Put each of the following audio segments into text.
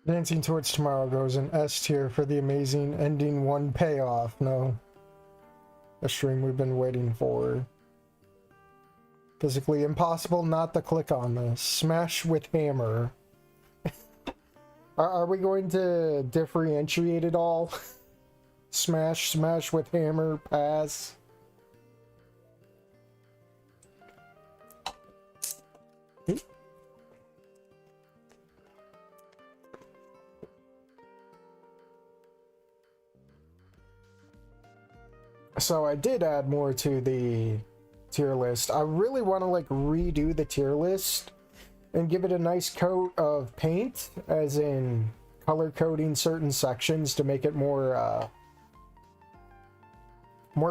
Dancing Towards Tomorrow goes in S tier for the amazing ending one payoff. No. A stream we've been waiting for. Physically impossible not to click on this. Smash with hammer. Are we going to differentiate it all? Smash with hammer, pass. So I did add more to the tier list. I really want to like redo the tier list and give it a nice coat of paint, as in color coding certain sections to make it more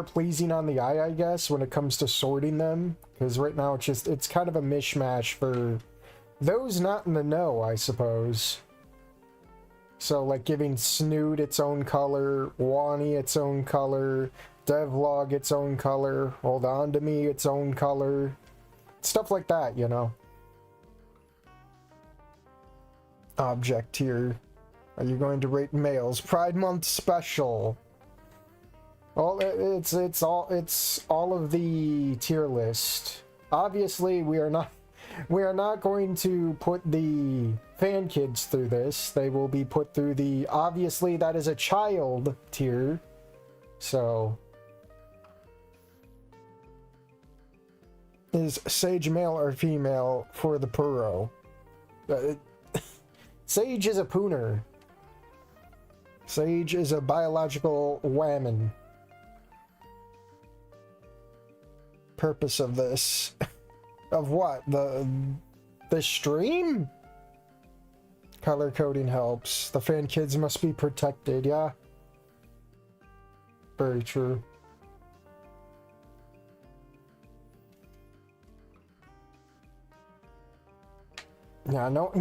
pleasing on the eye, I guess, when it comes to sorting them. Because right now it's kind of a mishmash for those not in the know, I suppose. So like giving Snoot its own color, Wani its own color, Devlog its own color, Hold On To Me its own color, stuff like that, you know. Object here. Are you going to rate males? Pride Month special. Well, it's all of the tier list. Obviously, we are not going to put the fan kids through this. They will be put through the, obviously that is a child tier. So is Sage male or female for the Puro? Sage is a pooner. Sage is a biological whammon. Purpose of this. Of what? The stream? Color coding helps. The fan kids must be protected, yeah? Very true. Yeah, no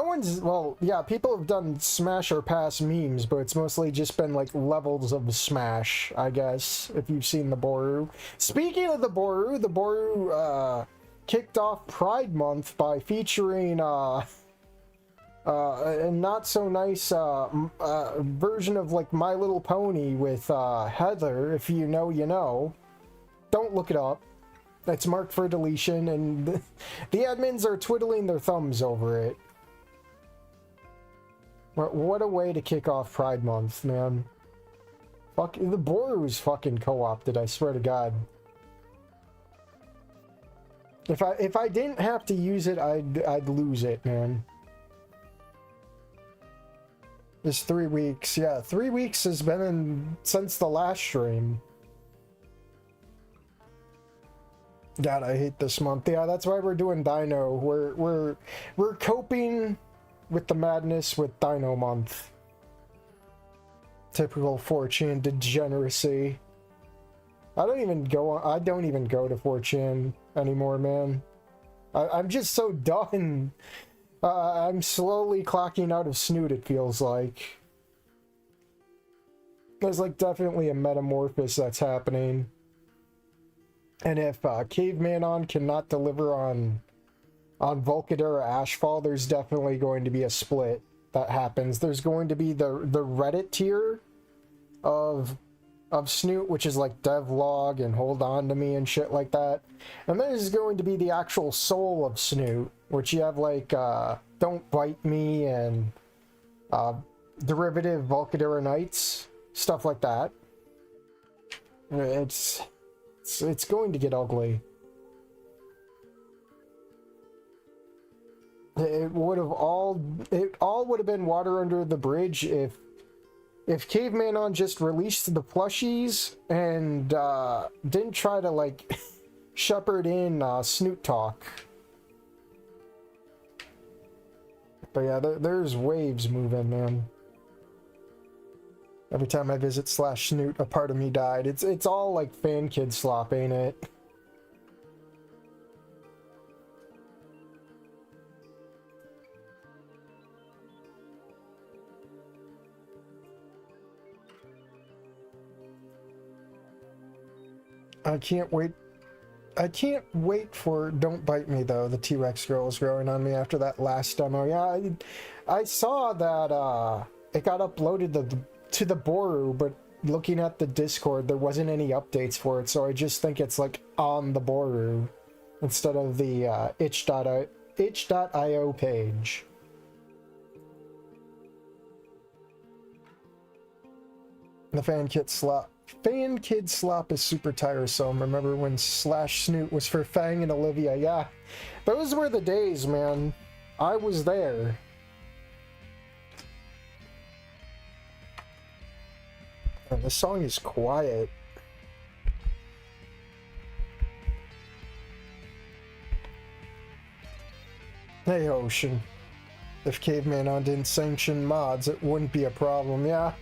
one's, well, yeah, people have done smash or pass memes, but it's mostly just been like levels of smash, I guess, if you've seen the Boru. Speaking of the Boru kicked off Pride Month by featuring a not so nice version of like My Little Pony with Heather. If you know, you know. Don't look it up. That's marked for deletion, and the admins are twiddling their thumbs over it. What a way to kick off Pride Month, man. Fuck, the Boru's fucking co-opted, I swear to God. If I didn't have to use it, I'd lose it, man. It's 3 weeks. Yeah, 3 weeks has been since the last stream. God, I hate this month. Yeah, that's why we're doing Dino. We're coping with the madness with Dino Month. Typical 4chan degeneracy. I don't even go to 4chan anymore, man. I'm just so done. I'm slowly clocking out of Snoot, it feels like. There's like definitely a metamorphosis that's happening. And if Caveman cannot deliver on Volcadera Ashfall, there's definitely going to be a split that happens. There's going to be the Reddit tier of Snoot, which is like devlog and Hold On To Me and shit like that. And then there's going to be the actual soul of Snoot, which you have like Don't Bite Me and derivative Volcadera Knights, stuff like that. It's going to get ugly. It all would have been water under the bridge if Caveman just released the plushies and didn't try to like shepherd in Snoot talk. But yeah, there's waves moving, man. Every time I visit /Snoot, a part of me died. It's all like fan kid slop, ain't it? I can't wait I can't wait for Don't Bite Me, though. The T-Rex girl is growing on me after that last demo. Yeah, I saw that it got uploaded to the Boru, but looking at the Discord, there wasn't any updates for it, so I just think it's like on the Boru instead of the itch.io page. The fan kid slop is super tiresome. Remember when /Snoot was for Fang and Olivia? Yeah, those were the days, man. I was there. And this song is quiet. Hey, Ocean. If Caveman on didn't sanction mods, it wouldn't be a problem, yeah.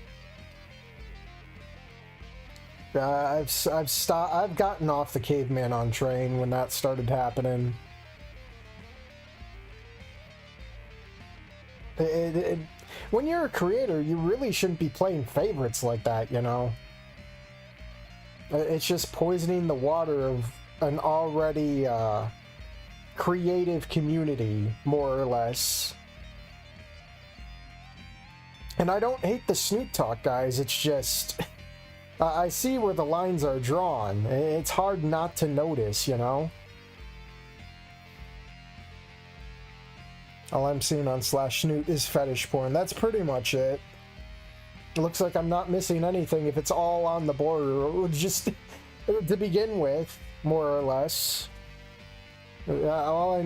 I've gotten off the Caveman on train when that started happening. When you're a creator, you really shouldn't be playing favorites like that, you know? It's just poisoning the water of an already creative community, more or less. And I don't hate the Snoot talk, guys, it's just... I see where the lines are drawn. It's hard not to notice, you know? All I'm seeing on /Snoot is fetish porn. That's pretty much it. It looks like I'm not missing anything if it's all on the border. Just to begin with, more or less. All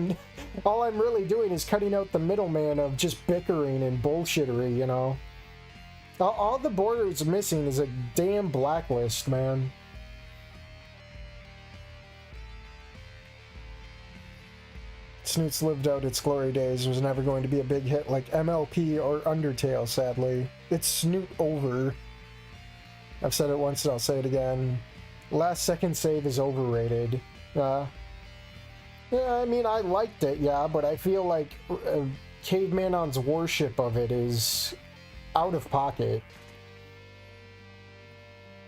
I'm really doing is cutting out the middleman of just bickering and bullshittery, you know? All the borders missing is a damn blacklist, man. Snoot's lived out its glory days. Was never going to be a big hit like MLP or Undertale, sadly. It's Snoot over. I've said it once and I'll say it again. Last second save is overrated. Yeah, I mean, I liked it, yeah, but I feel like Cavemanon's worship of it is out of pocket.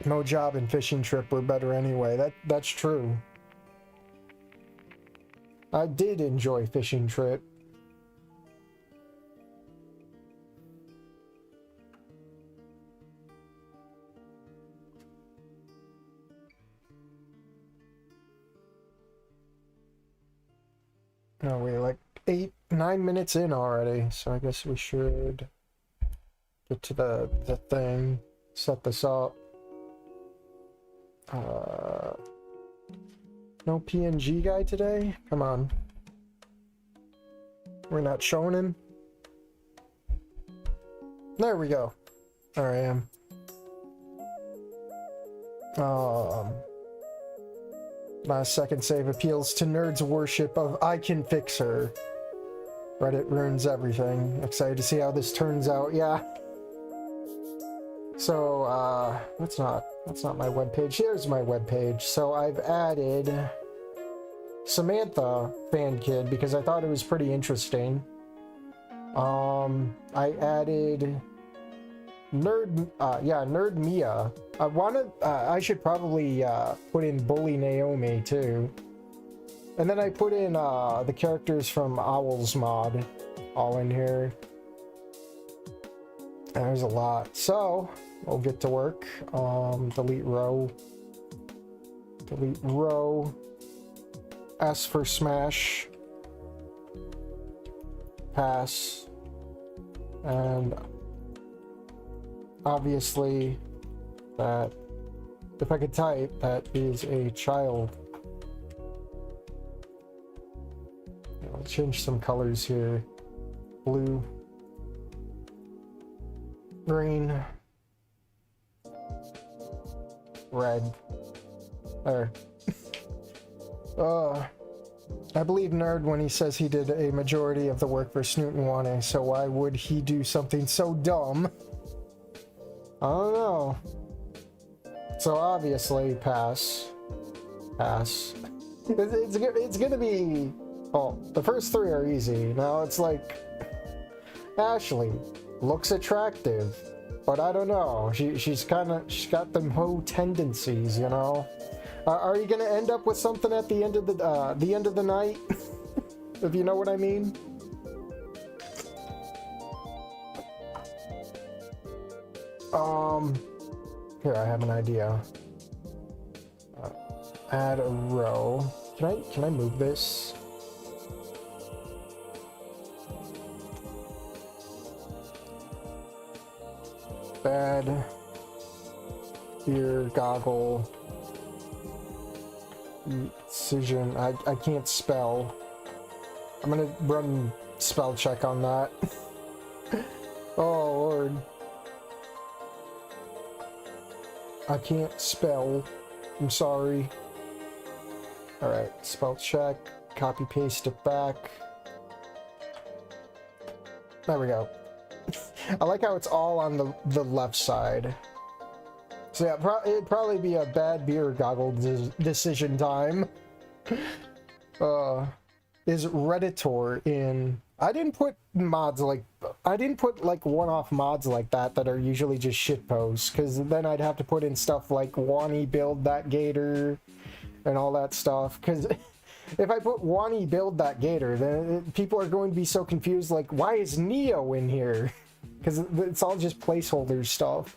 No Job and Fishing Trip were better anyway. That's true. I did enjoy Fishing Trip. No, we're like 9 minutes in already, so I guess we should get to the thing, set this up. No PNG guy today? Come on. We're not showing him? There we go. There I am. Last second save appeals to nerds' worship of I can fix her. Reddit ruins everything. Excited to see how this turns out, yeah. So, that's not my webpage. Here's my webpage. So I've added Samantha fan kid because I thought it was pretty interesting. I added Nerd Mia. I should probably put in Bully Naomi too. And then I put in the characters from Owl's mod all in here. There's a lot. So we'll get to work. Delete row. Delete row. S for smash. Pass. And obviously that if I could type, that is a child. I'll change some colors here. Blue. Green. Red. There. I believe Nerd when he says he did a majority of the work for Snoot and Wane, so why would he do something so dumb? I don't know. So obviously, pass. Pass. It's gonna be... Oh, the first three are easy. Now it's like... Ashley looks attractive, but I don't know. She's got them hoe tendencies, you know? Are you gonna end up with something at the end of the night? If you know what I mean. Here, I have an idea. Add a row. Can I move this? Bad beer goggle decision. I can't spell. I'm gonna run spell check on that. Oh Lord. I can't spell. I'm sorry. Alright, spell check. Copy paste it back. There we go. I like how it's all on the left side. So yeah, it'd probably be a bad beer goggle decision time. Is Redditor in... I didn't put like one-off mods like that are usually just shitposts, because then I'd have to put in stuff like Wani build that gator and all that stuff, because if I put Wani build that gator, then people are going to be so confused, like, why is Neo in here? Because it's all just placeholder stuff.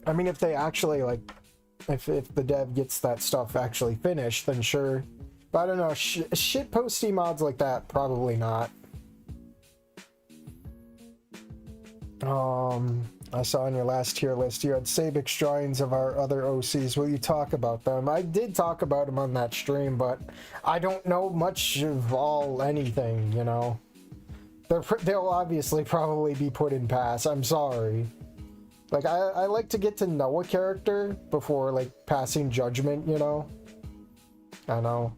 I mean, if they actually, like, if the dev gets that stuff actually finished, then sure. But I don't know, shitposty mods like that, probably not. I saw on your last tier list you had Sabic shrines of our other OCs. Will you talk about them? I did talk about them on that stream, but I don't know much of anything, you know. They'll obviously probably be put in pass. I'm sorry. Like, I like to get to know a character before, like, passing judgment, you know? I know.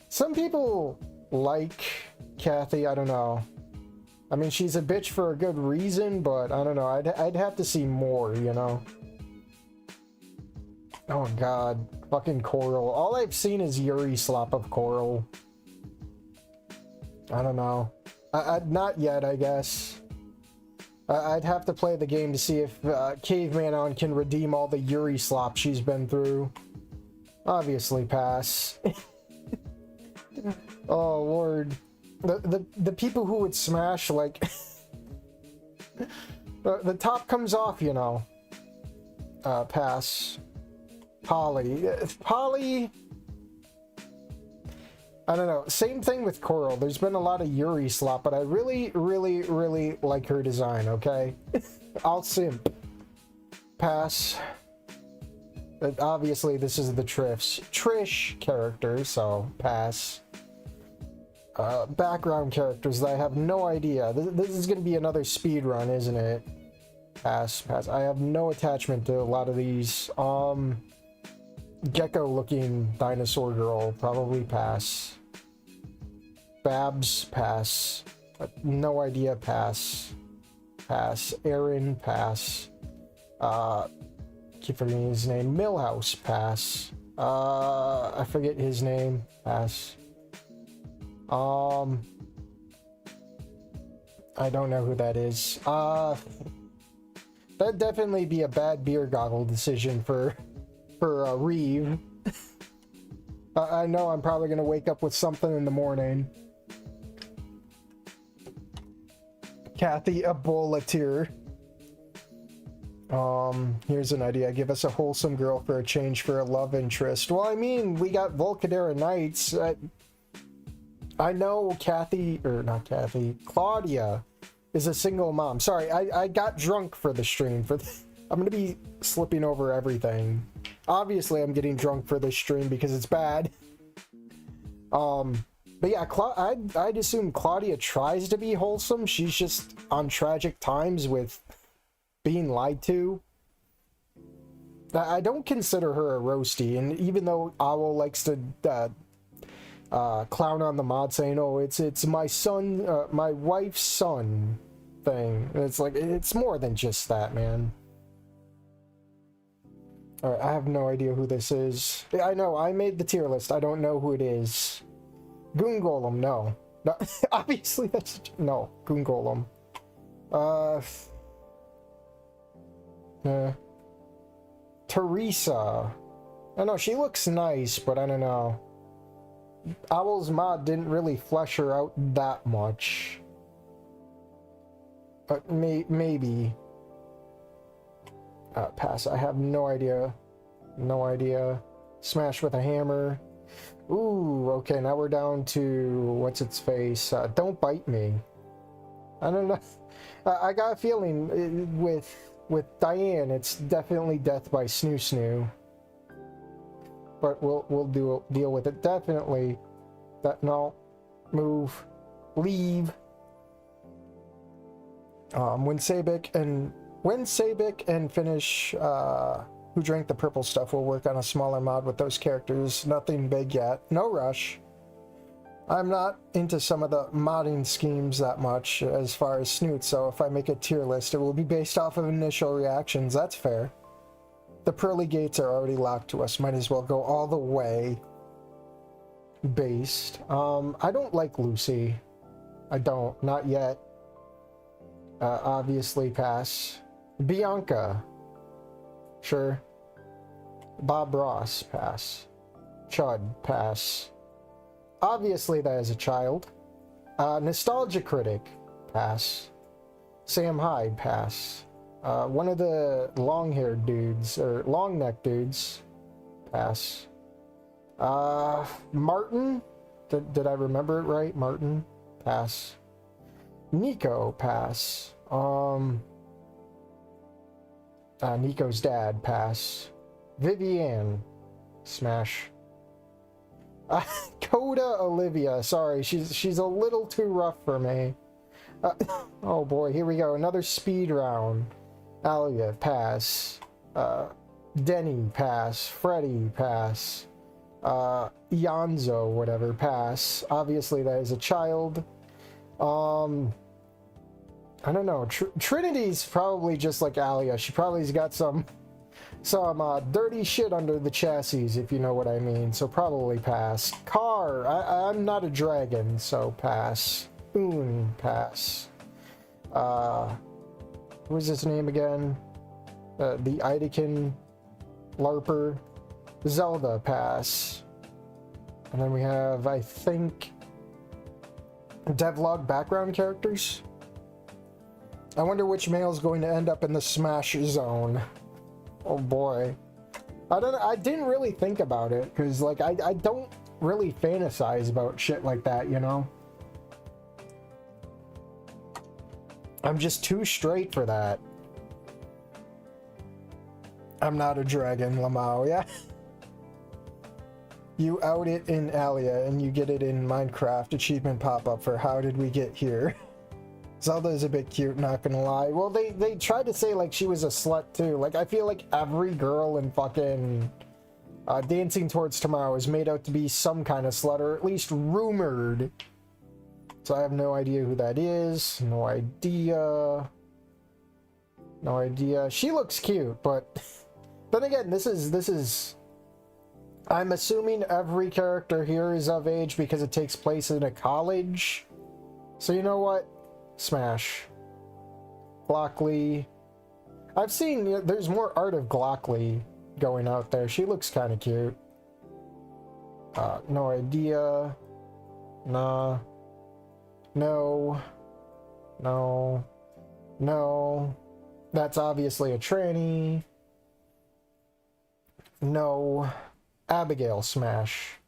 Some people like Kathy, I don't know. I mean, she's a bitch for a good reason, but I don't know. I'd have to see more, you know? Oh, God. Fucking Coral. All I've seen is Yuri slop of Coral. I don't know. Not yet, I guess. I'd have to play the game to see if Caveman On can redeem all the Yuri slop she's been through. Obviously pass. Oh Lord. The people who would smash, like... the top comes off, you know. Pass. Polly. Polly... I don't know. Same thing with Coral. There's been a lot of Yuri slop, but I really, really, really like her design, okay? I'll simp. Pass. But obviously, this is the Trish character, so pass. Background characters that I have no idea. This is going to be another speed run, isn't it? Pass, pass. I have no attachment to a lot of these. Gecko-looking dinosaur girl, probably pass. Babs, pass. No idea, pass. Pass. Aaron, pass. Keep forgetting his name. Millhouse, pass. I forget his name, pass. I don't know who that is. That'd definitely be a bad beer goggle decision for Reeve. I know I'm probably gonna wake up with something in the morning. Kathy Ebola tier. Here's an idea. Give us a wholesome girl for a change for a love interest. Well, I mean, we got Volcadera Knights. I know Kathy, or not Kathy, Claudia is a single mom. Sorry, I got drunk for the stream. I'm gonna be slipping over everything. Obviously, I'm getting drunk for this stream because it's bad. But yeah, I'd assume Claudia tries to be wholesome. She's just on tragic times with being lied to. I don't consider her a roasty, and even though Owl likes to clown on the mod saying, "Oh, it's my son, my wife's son," thing. It's like, it's more than just that, man. Alright, I have no idea who this is. I know, I made the tier list. I don't know who it is. Goon Golem, no. No, obviously that's... No, Goon Golem. Teresa. I know she looks nice, but I don't know. Owl's mod didn't really flesh her out that much. But maybe. Pass. I have no idea. No idea. Smash with a hammer. Ooh, okay, now we're down to what's its face. Don't bite me. I don't know. I got a feeling with Diane, it's definitely death by Snoot. But we'll deal with it. Definitely. No. Move. Leave. When Sabic and finish Who Drank the Purple stuff, we'll work on a smaller mod with those characters. Nothing big yet. No rush. I'm not into some of the modding schemes that much as far as Snoot, so if I make a tier list, it will be based off of initial reactions. That's fair. The pearly gates are already locked to us. Might as well go all the way based. I don't like Lucy. I don't. Not yet. Obviously pass. Bianca. Sure. Bob Ross, pass. Chud, pass. Obviously that is a child. Nostalgia Critic, pass. Sam Hyde, pass. One of the long-haired dudes, or long-neck dudes, pass. Martin, did I remember it right? Martin, pass. Nico, pass. Nico's dad, pass. Vivienne, smash. Coda Olivia, sorry, she's a little too rough for me. Oh boy, here we go, another speed round. Alia, pass. Denny, pass. Freddy, pass. Yanzo, whatever, pass. Obviously that is a child. I don't know. Trinity's probably just like Alia. She probably's got some dirty shit under the chassis, if you know what I mean. So probably pass. Car. I'm not a dragon, so pass. Pass. Who's his name again? The Idakin LARPer. Zelda, pass. And then we have, I think, devlog background characters. I wonder which male is going to end up in the smash zone. Oh boy. I didn't really think about it, because like I don't really fantasize about shit like that, you know? I'm just too straight for that. I'm not a dragon, Lamau, yeah? You out it in Alia, and you get it in Minecraft achievement pop-up for how did we get here? Zelda is a bit cute, not gonna lie. Well, they tried to say, like, she was a slut, too. Like, I feel like every girl in fucking Dancing Towards Tomorrow is made out to be some kind of slut, or at least rumored. So I have no idea who that is. No idea. No idea. She looks cute, but then again, this is... I'm assuming every character here is of age because it takes place in a college. So you know what? Smash. Glockley. I've seen there's more art of Glockley going out there. She looks kind of cute. No idea. Nah. No. No. No. That's obviously a tranny. No. Abigail, smash.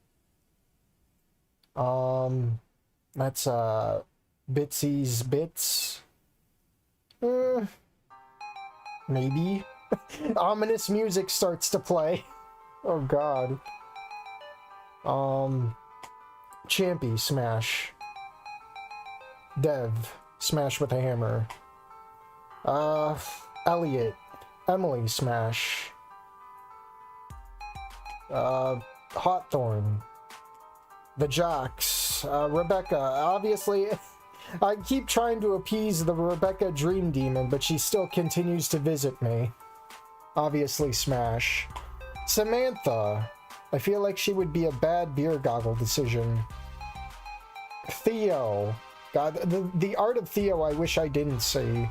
That's Bitsy's Bits. Maybe. Ominous music starts to play. Oh god. Champy, smash. Dev, smash with a hammer. Elliot, Emily, smash. Hawthorne, the Jocks, Rebecca. Obviously, I keep trying to appease the Rebecca Dream Demon, but she still continues to visit me. Obviously, smash. Samantha. I feel like she would be a bad beer goggle decision. Theo. God, the art of Theo I wish I didn't see.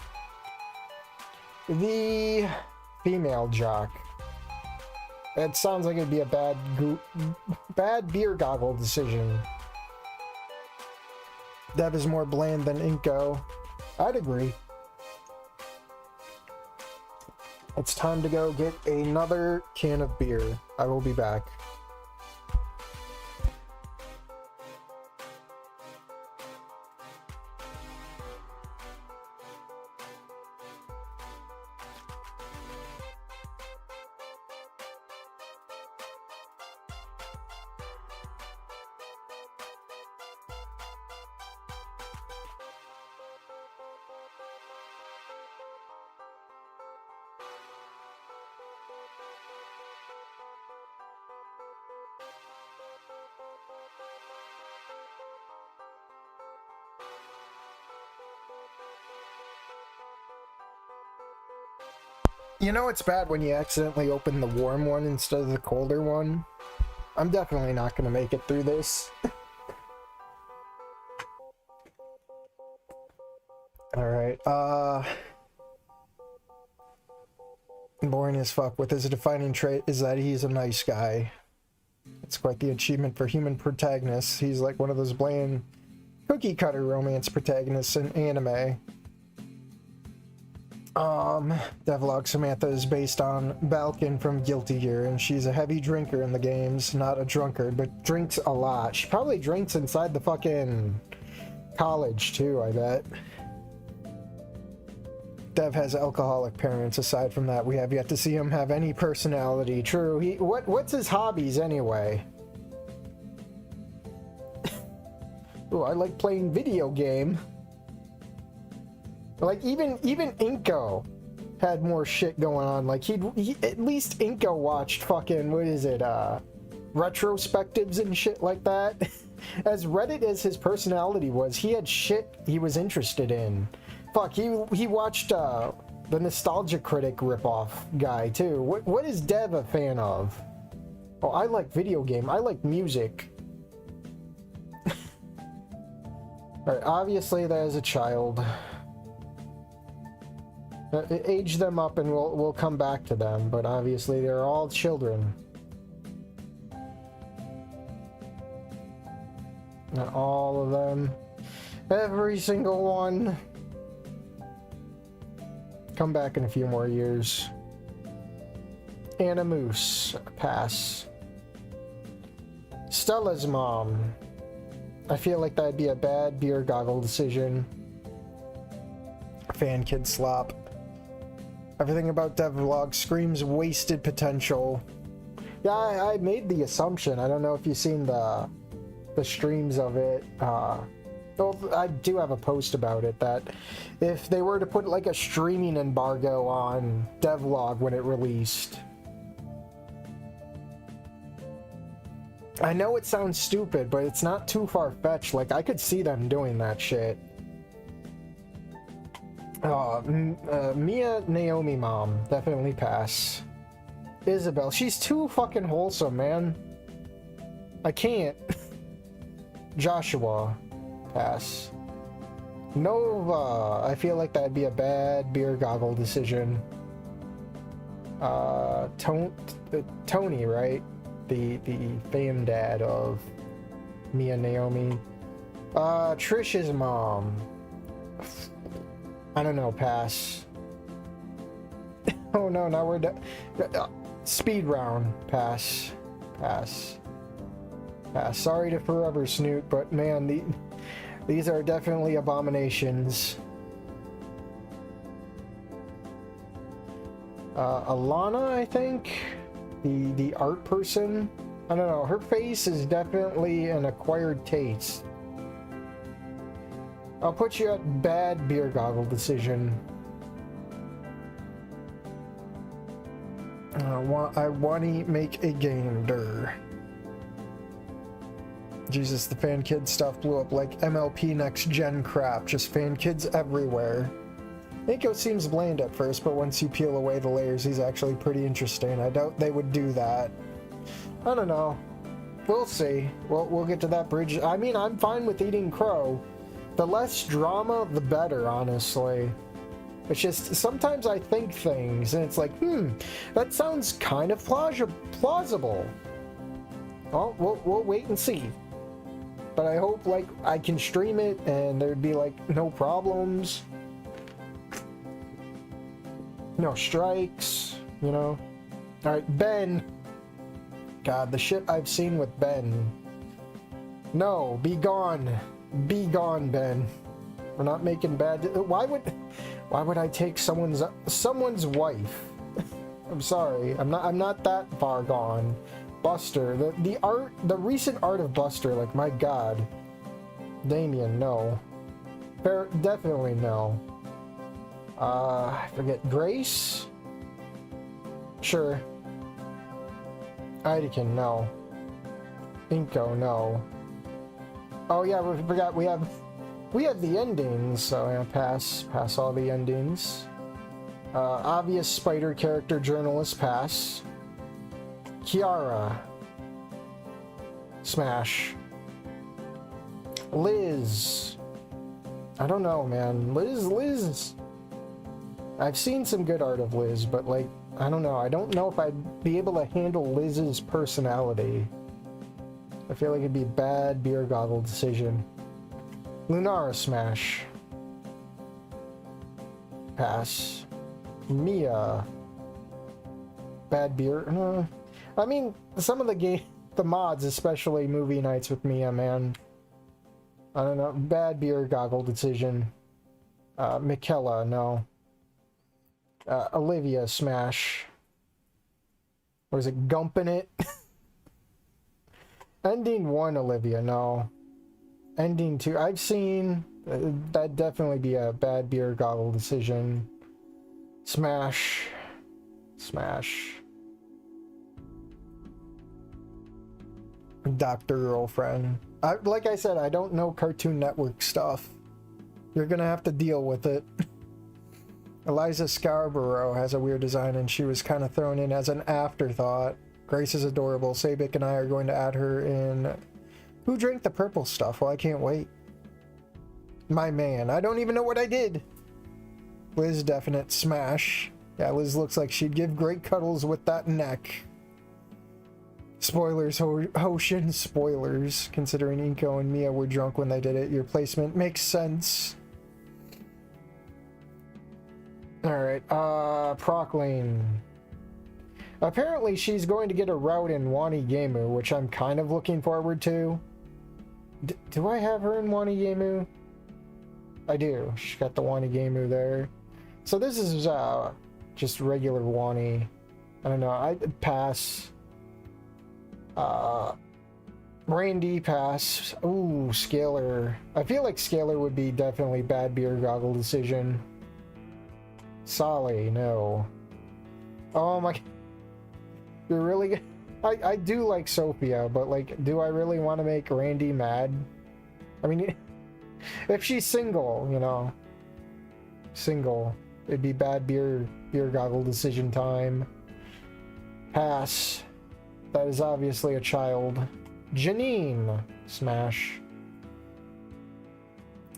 The female jock. It sounds like it'd be a bad beer goggle decision. Dev is more bland than Inko. I'd agree. It's time to go get another can of beer. I will be back. You know it's bad when you accidentally open the warm one instead of the colder one? I'm definitely not gonna make it through this. Alright, boring as fuck. With his defining trait is that he's a nice guy. It's quite the achievement for human protagonists. He's like one of those bland cookie cutter romance protagonists in anime. Devlog Samantha is based on Balkan from Guilty Gear, and she's a heavy drinker in the games, not a drunkard, but drinks a lot. She probably drinks inside the fucking college too, I bet. Dev has alcoholic parents. Aside from that, we have yet to see him have any personality. True. What's his hobbies anyway? Oh, I like playing video game. Like even Inko had more shit going on. Like he at least Inko watched fucking, what is it, retrospectives and shit like that. As Reddit as his personality was, he had shit he was interested in. Fuck, he watched the Nostalgia Critic ripoff guy too. What is Dev a fan of? Oh, I like video game. I like music. Alright, obviously that is a child. Age them up and we'll come back to them, but obviously they're all children. Not all of them. Every single one. Come back in a few more years. Anna Moose. Pass. Stella's mom. I feel like that'd be a bad beer goggle decision. Fan kid slop. Everything about Devlog screams wasted potential. Yeah, I made the assumption. I don't know if you've seen the streams of it. Well, I do have a post about it, that if they were to put like a streaming embargo on Devlog when it released. I know it sounds stupid, but it's not too far-fetched. Like, I could see them doing that shit. Mia Naomi mom, definitely pass. Isabel, she's too fucking wholesome, man. I can't. Joshua, pass. Nova, I feel like that'd be a bad beer goggle decision. Tony, right? The fan dad of Mia Naomi. Trish's mom. I don't know, pass. Oh no, now we're speed round, pass. Pass. Pass. Sorry to forever Snoot, but man, these are definitely abominations. Alana, I think? The art person? I don't know, her face is definitely an acquired taste. I'll put you at bad beer goggle decision. I want to make a game, Jesus, the fan kid stuff blew up like MLP next gen crap. Just fan kids everywhere. Mako seems bland at first, but once you peel away the layers, he's actually pretty interesting. I doubt they would do that. I don't know. We'll see. We'll get to that bridge. I mean, I'm fine with eating crow. The less drama, the better, honestly. It's just, sometimes I think things, and it's like, that sounds kind of plausible. Well, we'll wait and see. But I hope, like, I can stream it, and there'd be, like, no problems. No strikes, you know? Alright, Ben. God, the shit I've seen with Ben. No, be gone. Be gone, Ben. We're not making bad... Why would I take someone's wife? I'm sorry. I'm not that far gone. Buster, the recent art of Buster, like, my god. Damien, no. Definitely no. I forget. Grace? Sure. Idakin, no. Inko, no. Oh yeah, we forgot we have the endings, so yeah, pass all the endings. Obvious spider character journalist, pass. Kiara, smash. Liz, I don't know, man. Liz. I've seen some good art of Liz, but like, I don't know. I don't know if I'd be able to handle Liz's personality. I feel like it'd be a bad beer goggle decision. Lunara, smash. Pass. Mia, bad beer. I mean, some of the mods, especially movie nights with Mia, man. I don't know. Bad beer goggle decision. Michaela, no. Olivia, smash. Or is it Gumpin' It? Ending 1, Olivia, no. Ending 2, I've seen. That'd definitely be a bad beer goggle decision. Smash. Smash. Dr. Girlfriend. Like I said, I don't know Cartoon Network stuff. You're gonna have to deal with it. Eliza Scarborough has a weird design, and she was kind of thrown in as an afterthought. Grace is adorable. Sabik and I are going to add her in. Who drank the purple stuff? Well, I can't wait. My man. I don't even know what I did. Liz, definite smash. Yeah, Liz looks like she'd give great cuddles with that neck. Spoilers, Hoshin. Spoilers. Considering Inko and Mia were drunk when they did it, your placement makes sense. Alright, Proclane. Apparently she's going to get a route in Wani Gemu, which I'm kind of looking forward to. Do I have her in Wani Gemu? I do. She's got the Wani Gemu there. So this is just regular Wani. I don't know. I'd pass. Randy, pass. Ooh, Scalar. I feel like Scalar would be definitely bad beer goggle decision. Solly, no. Oh my... You're really good. I do like Sophia, but like, do I really want to make Randy mad? I mean, if she's single, you know. Single. It'd be bad beer goggle decision time. Pass. That is obviously a child. Janine. Smash.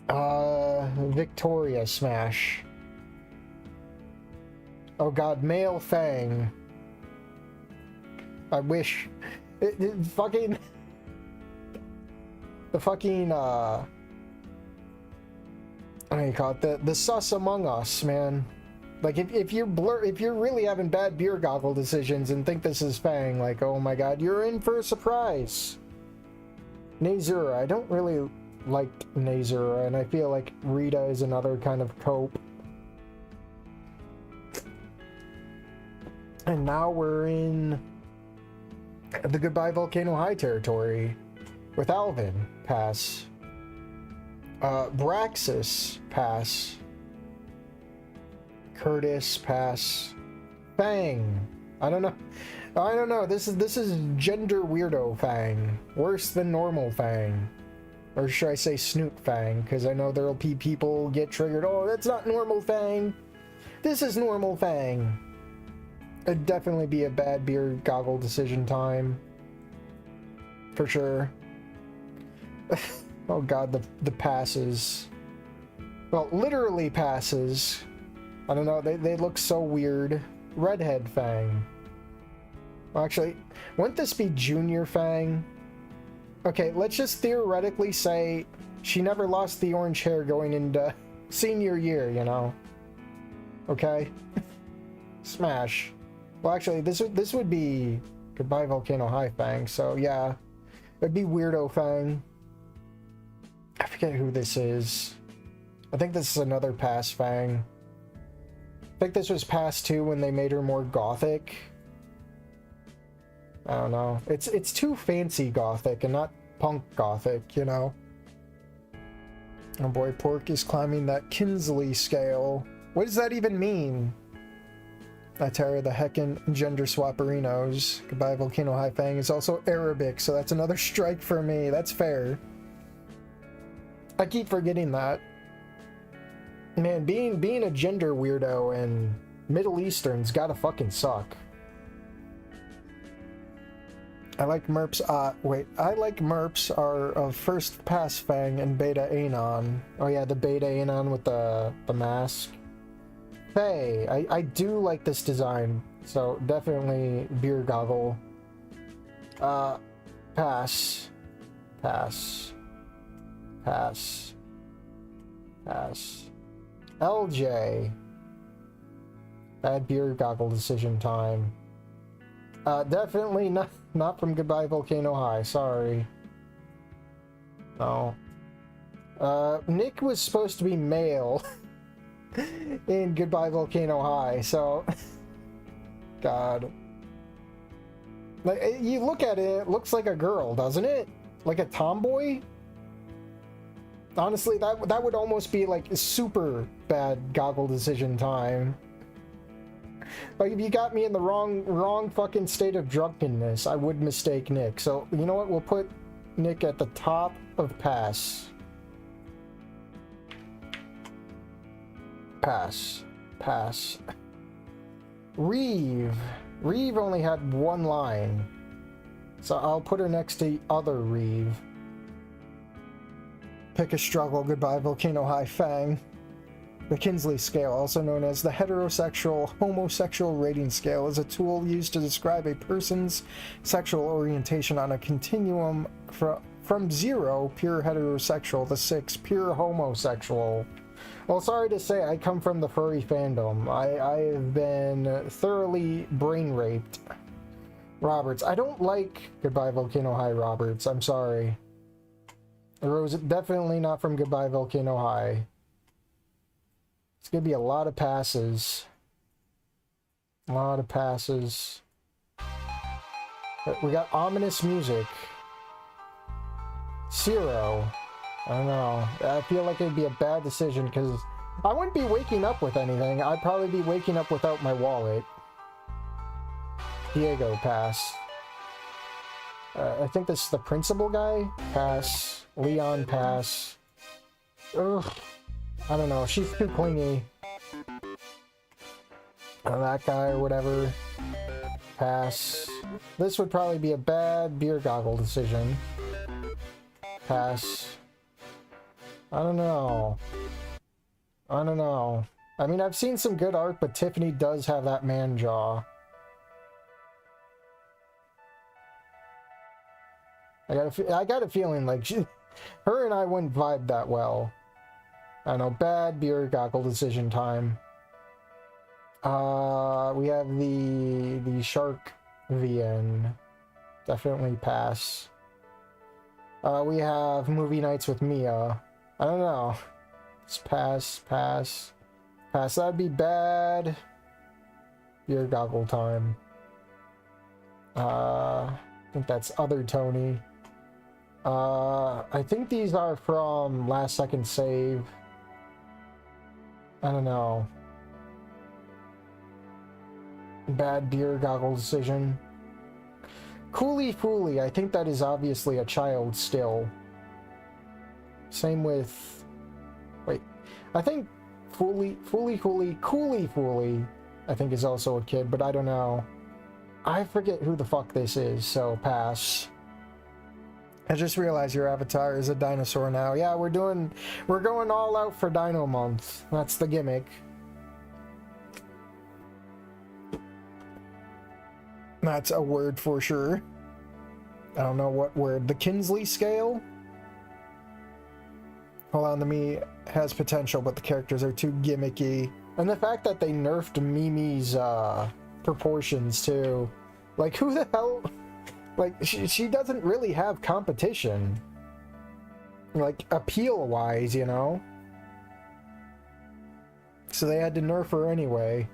Victoria. Smash. Oh god, male Fang. I wish. Fucking... The fucking, what do you call it? The sus among us, man. Like, if you're really having bad beer goggle decisions and think this is Fang, like, oh my god, you're in for a surprise. Nazura. I don't really like Nazura, and I feel like Rita is another kind of cope. And now we're in the Goodbye Volcano High territory with Alvin. Pass. Braxis. Pass. Curtis. Pass. Fang. I don't know. This is gender weirdo Fang. Worse than normal Fang. Or should I say Snoot Fang? Because I know there'll be people get triggered. Oh, that's not normal Fang. This is normal Fang. It'd definitely be a bad beer goggle decision time. For sure. Oh god, the passes. Well, literally passes. I don't know, they look so weird. Redhead Fang. Well, actually, wouldn't this be Junior Fang? Okay, let's just theoretically say she never lost the orange hair going into senior year, you know? Okay? Smash. Well, actually, this would be Goodbye Volcano High Fang, so yeah. It'd be Weirdo Fang. I forget who this is. I think this is another Pass Fang. I think this was Pass 2 when they made her more gothic. I don't know. It's too fancy gothic and not punk gothic, you know? Oh boy, Pork is climbing that Kinsley scale. What does that even mean? I tear the heckin' gender swapperinos. Goodbye Volcano High Fang is also Arabic, so that's another strike for me. That's fair. I keep forgetting that. Man, being a gender weirdo and Middle Eastern's gotta fucking suck. I like Merps, I like Merps are of First Pass Fang and Beta Anon. Oh yeah, the Beta Anon with the mask. Hey, I do like this design, so definitely Beer Goggle. Pass. Pass. Pass. Pass. LJ. Bad Beer Goggle decision time. Definitely not from Goodbye Volcano High, sorry. No. Nick was supposed to be male in Goodbye Volcano High, so... God. Like, you look at it, it looks like a girl, doesn't it? Like a tomboy? Honestly, that would almost be like a super bad goggle decision time. Like, if you got me in the wrong fucking state of drunkenness, I would mistake Nick. So, you know what? We'll put Nick at the top of Pass. Pass. Pass. Reeve. Reeve only had one line. So I'll put her next to other Reeve. Pick a struggle. Goodbye Volcano High Fang. The Kinsley scale, also known as the heterosexual-homosexual rating scale, is a tool used to describe a person's sexual orientation on a continuum from 0, pure heterosexual, to 6, pure homosexual. Well, sorry to say, I come from the furry fandom. I have been thoroughly brain-raped. Roberts. I don't like Goodbye Volcano High Roberts. I'm sorry. Rose, definitely not from Goodbye Volcano High. It's gonna be a lot of passes. A lot of passes. But we got ominous music. Zero. I don't know. I feel like it'd be a bad decision because I wouldn't be waking up with anything. I'd probably be waking up without my wallet. Diego, pass. I think this is the principal guy. Pass. Leon, pass. Ugh. I don't know. She's too clingy. That guy or whatever. Pass. This would probably be a bad beer goggle decision. Pass. I don't know. I don't know. I mean, I've seen some good art, but Tiffany does have that man jaw. I got a feeling like her and I wouldn't vibe that well. I don't know. Bad beer goggle decision time. We have the Shark VN. Definitely pass. We have movie nights with Mia. I don't know. Just pass, pass, pass. That'd be bad. Beer goggle time. I think that's other Tony. I think these are from Last Second Save. I don't know. Bad beer goggle decision. Coolie Foolie. I think that is obviously a child still. Same with... Wait. I think Coolie Foolie, I think is also a kid, but I don't know. I forget who the fuck this is, so pass. I just realized your avatar is a dinosaur now. Yeah, we're going all out for Dino Month. That's the gimmick. That's a word for sure. I don't know what word. The Kinsley scale? Hold on, the me has potential, but the characters are too gimmicky. And the fact that they nerfed Mimi's proportions too. Like, who the hell... Like, she doesn't really have competition. Like, appeal-wise, you know? So they had to nerf her anyway.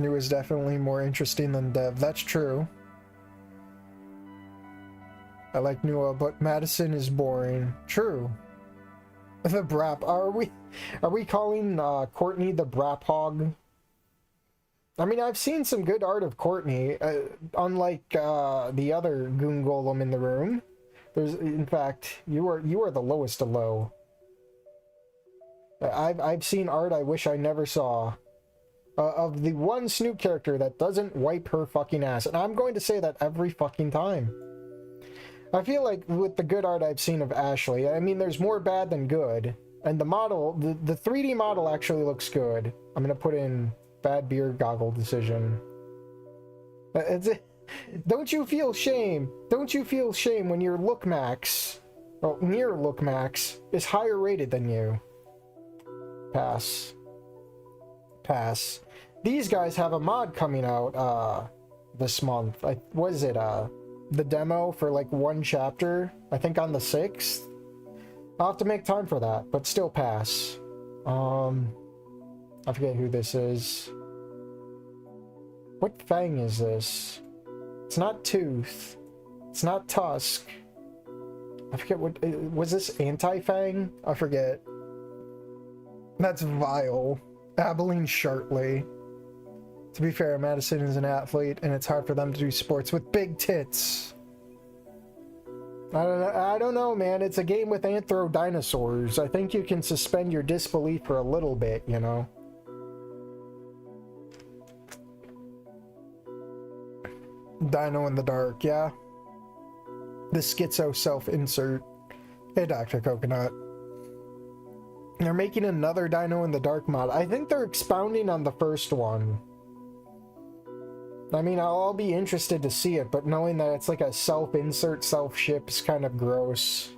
It was definitely more interesting than Dev. That's true. I like Nua, but Madison is boring. True. The Brap. Are we calling Courtney the Brap Hog? I mean, I've seen some good art of Courtney, unlike the other Goon Golem in the room. In fact, you are the lowest of low. I've seen art I wish I never saw. Of the one Snoot character that doesn't wipe her fucking ass. And I'm going to say that every fucking time. I feel like with the good art I've seen of Ashley, I mean, there's more bad than good. And the model, the 3D model actually looks good. I'm going to put in bad beer goggle decision. Don't you feel shame? Don't you feel shame when your look max, well, near look max, is higher rated than you? Pass. Pass. These guys have a mod coming out this month. What is it? The demo for like one chapter, I think on the 6th. I'll have to make time for that, but still pass. I forget who this is. What fang is this? It's not Tooth. It's not Tusk. I forget what... Was this Anti-Fang? I forget. That's vile. Abilene Shartley. To be fair, Madison is an athlete, and it's hard for them to do sports with big tits. I don't know, man. It's a game with anthro dinosaurs. I think you can suspend your disbelief for a little bit, you know? Dino in the Dark, yeah. The schizo self-insert. Hey, Dr. Coconut. They're making another Dino in the Dark mod. I think they're expounding on the first one. I mean, I'll be interested to see it, but knowing that it's like a self-insert, self-ship is kind of gross.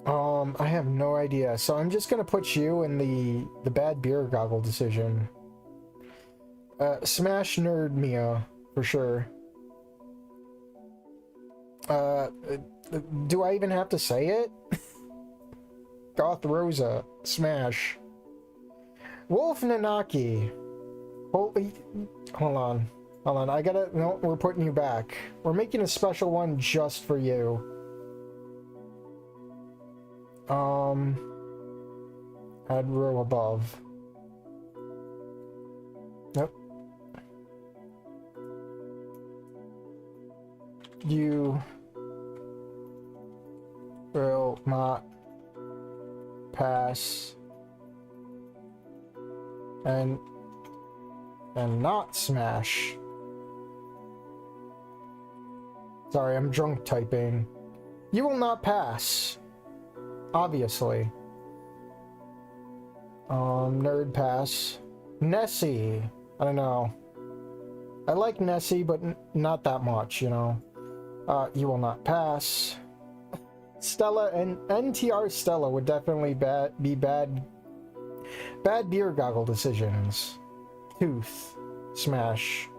I have no idea. So I'm just gonna put you in the bad beer goggle decision. Smash Nerd Mia, for sure. Do I even have to say it? Goth Rosa, smash. Wolf Nanaki. Holy, hold on. I gotta, no, we're putting you back. We're making a special one just for you. Add row above. Nope. You will not pass and not smash. Sorry, I'm drunk typing. You will not pass. Obviously. Nerd pass. Nessie. I don't know. I like Nessie, but not that much, you know. You will not pass. Stella and NTR Stella would definitely be bad beer goggle decisions. Tooth. Smash.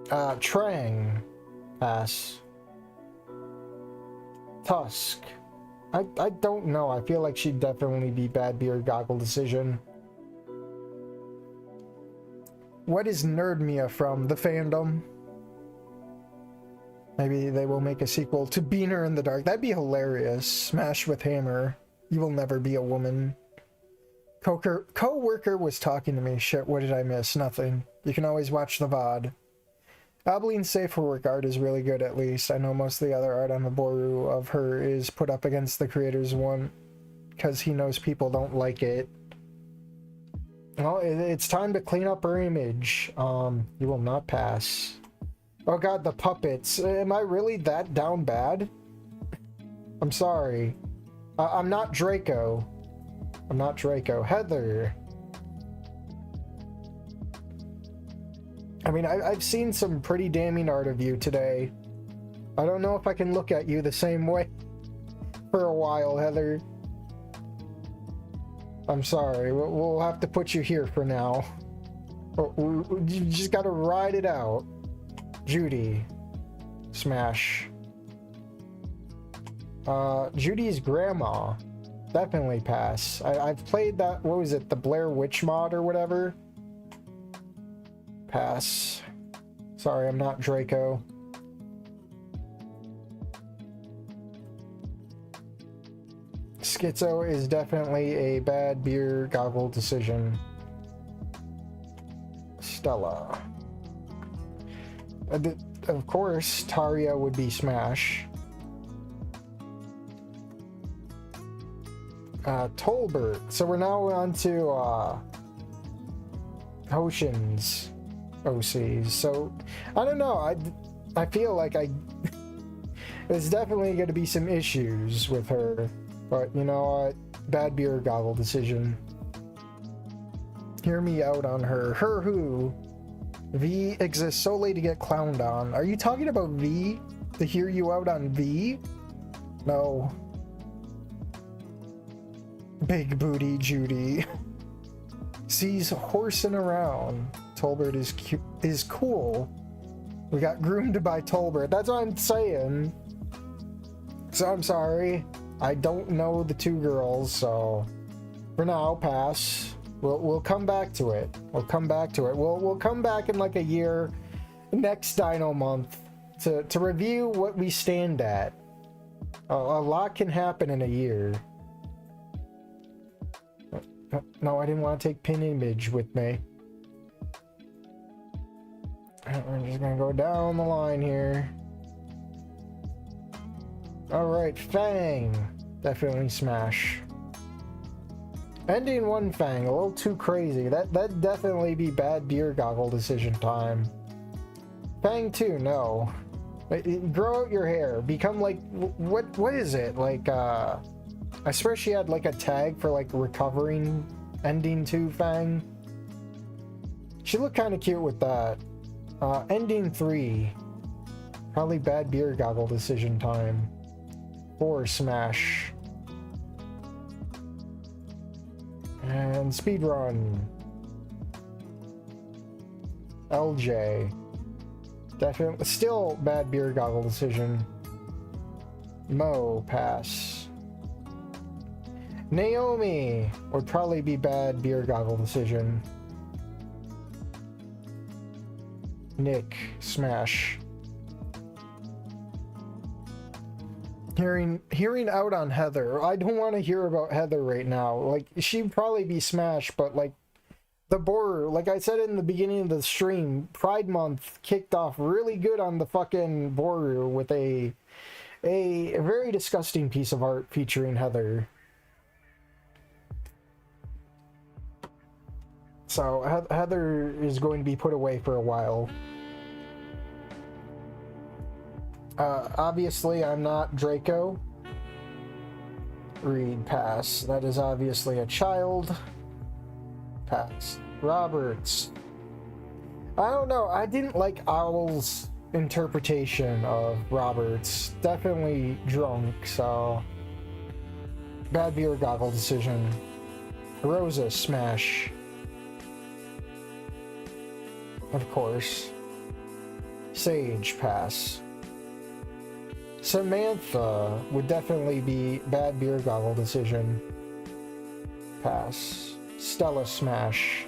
Trang. Pass. Tusk. I don't know. I feel like she'd definitely be bad beer goggle decision. What is Nerd Mia from? The fandom? Maybe they will make a sequel to Beaner in the Dark. That'd be hilarious. Smash with hammer. You will never be a woman. Co-worker was talking to me. Shit, what did I miss? Nothing. You can always watch the VOD. Abeline's safe for work art is really good, at least. I know most of the other art on the Boru of her is put up against the creator's one because he knows people don't like it. Well, it's time to clean up her image. You will not pass. Oh god, the puppets. Am I really that down bad? I'm sorry. I'm not Draco. I'm not Draco. Heather. I mean, I've seen some pretty damning art of you today. I don't know if I can look at you the same way for a while, Heather. I'm sorry. We'll have to put you here for now. You just gotta ride it out. Judy. Smash. Judy's grandma. Definitely pass. I've played that, what was it, the Blair Witch mod or whatever? Pass. Sorry, I'm not Draco. Schizo is definitely a bad beer goggle decision. Stella. Of course, Taria would be Smash. Tolbert. So we're now on to Oceans OCs. So I don't know. I feel like there's definitely going to be some issues with her. But you know what? Bad beer goggle decision. Hear me out on her. Her who? V exists solely to get clowned on. Are you talking about V? To hear you out on V? No. Big booty Judy. Sees horsing around. Tolbert is cool. We got groomed by Tolbert. That's what I'm saying. So I'm sorry. I don't know the two girls, so for now, pass. We'll come back to it. We'll come back to it. We'll come back in like a year, next Dino Month, to review what we stand at. A lot can happen in a year. No, I didn't want to take pin image with me. We're just gonna go down the line here. Alright, Fang. Definitely Smash. Ending one Fang, a little too crazy. That'd definitely be bad beer goggle decision time. Fang 2, no. Grow out your hair. Become like, what is it? Like, I swear she had like a tag for like recovering ending 2 Fang. She looked kind of cute with that. Ending 3. Probably bad beer goggle decision time. 4 Smash. And speedrun. LJ. Definitely still bad beer goggle decision. Mo, pass. Naomi would probably be bad beer goggle decision. Nick, Smash. Hearing out on Heather. I don't want to hear about Heather right now. Like, she'd probably be Smash, but like the borer, like I said in the beginning of the stream, Pride Month kicked off really good on the fucking borer with a very disgusting piece of art featuring Heather. So Heather is going to be put away for a while. Obviously, I'm not Draco. Reed, pass. That is obviously a child. Pass. Roberts. I don't know. I didn't like Owl's interpretation of Roberts. Definitely drunk, so... Bad beer goggle decision. Rosa, Smash. Of course. Sage, pass. Samantha would definitely be bad beer goggle decision. Pass. Stella, Smash.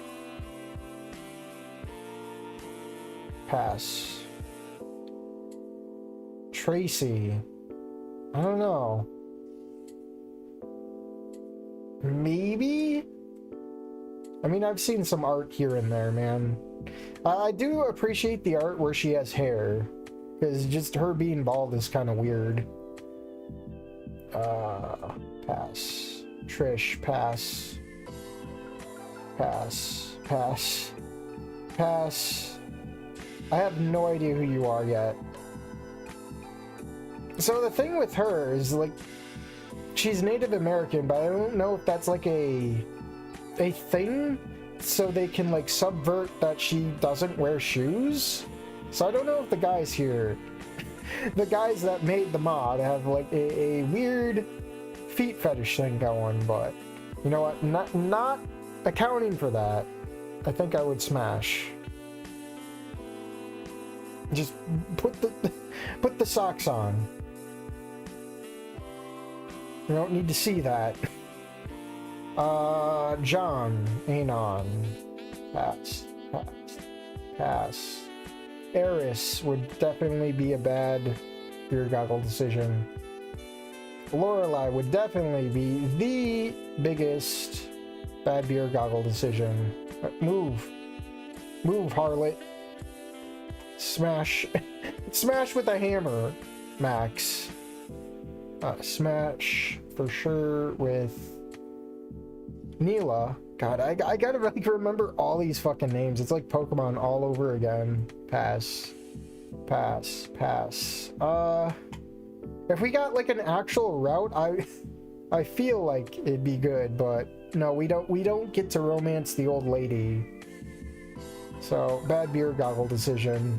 Pass. Tracy. I don't know. Maybe? I mean, I've seen some art here and there, man. I do appreciate the art where she has hair. Because just her being bald is kind of weird. Pass. Trish, pass. Pass. Pass. Pass. I have no idea who you are yet. So the thing with her is, like, she's Native American, but I don't know if that's like a thing so they can like subvert that she doesn't wear shoes. So I don't know if the guys here, the guys that made the mod, have like a weird feet fetish thing going, but you know what, not accounting for that, I think I would smash. Just put the socks on. You don't need to see that. John, Anon, pass. Eris would definitely be a bad beer goggle decision. Lorelei would definitely be the biggest bad beer goggle decision. Move, harlot. Smash, smash with a hammer, Max. Smash for sure with Neela. God, I gotta like remember all these fucking names. It's like Pokemon all over again. Pass. If we got like an actual route, I feel like it'd be good, but no, we don't get to romance the old lady. So bad beer goggle decision.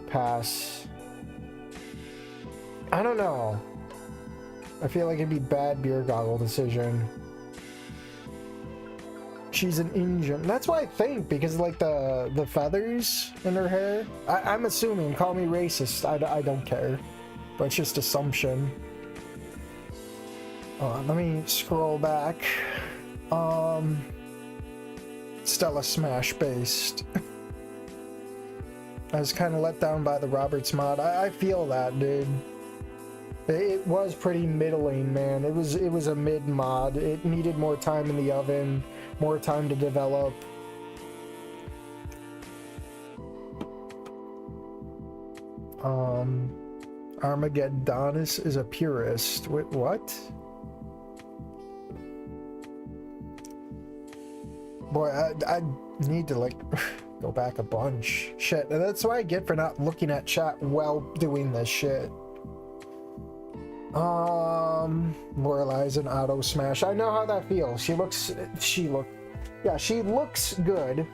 Pass. I don't know. I feel like it'd be bad beer goggle decision. She's an Indian. That's what I think, because like the feathers in her hair. I'm assuming. Call me racist. I don't care, but it's just assumption. Let me scroll back. Stella Smash based. I was kind of let down by the Roberts mod. I feel that, dude. It was pretty middling, man. It was a mid mod. It needed more time in the oven, more time to develop. Armageddonus is a purist. Wait, what? Boy, I need to like go back a bunch. Shit, that's what I get for not looking at chat while doing this shit. Lorelei's an auto smash. I know how that feels. She looks good,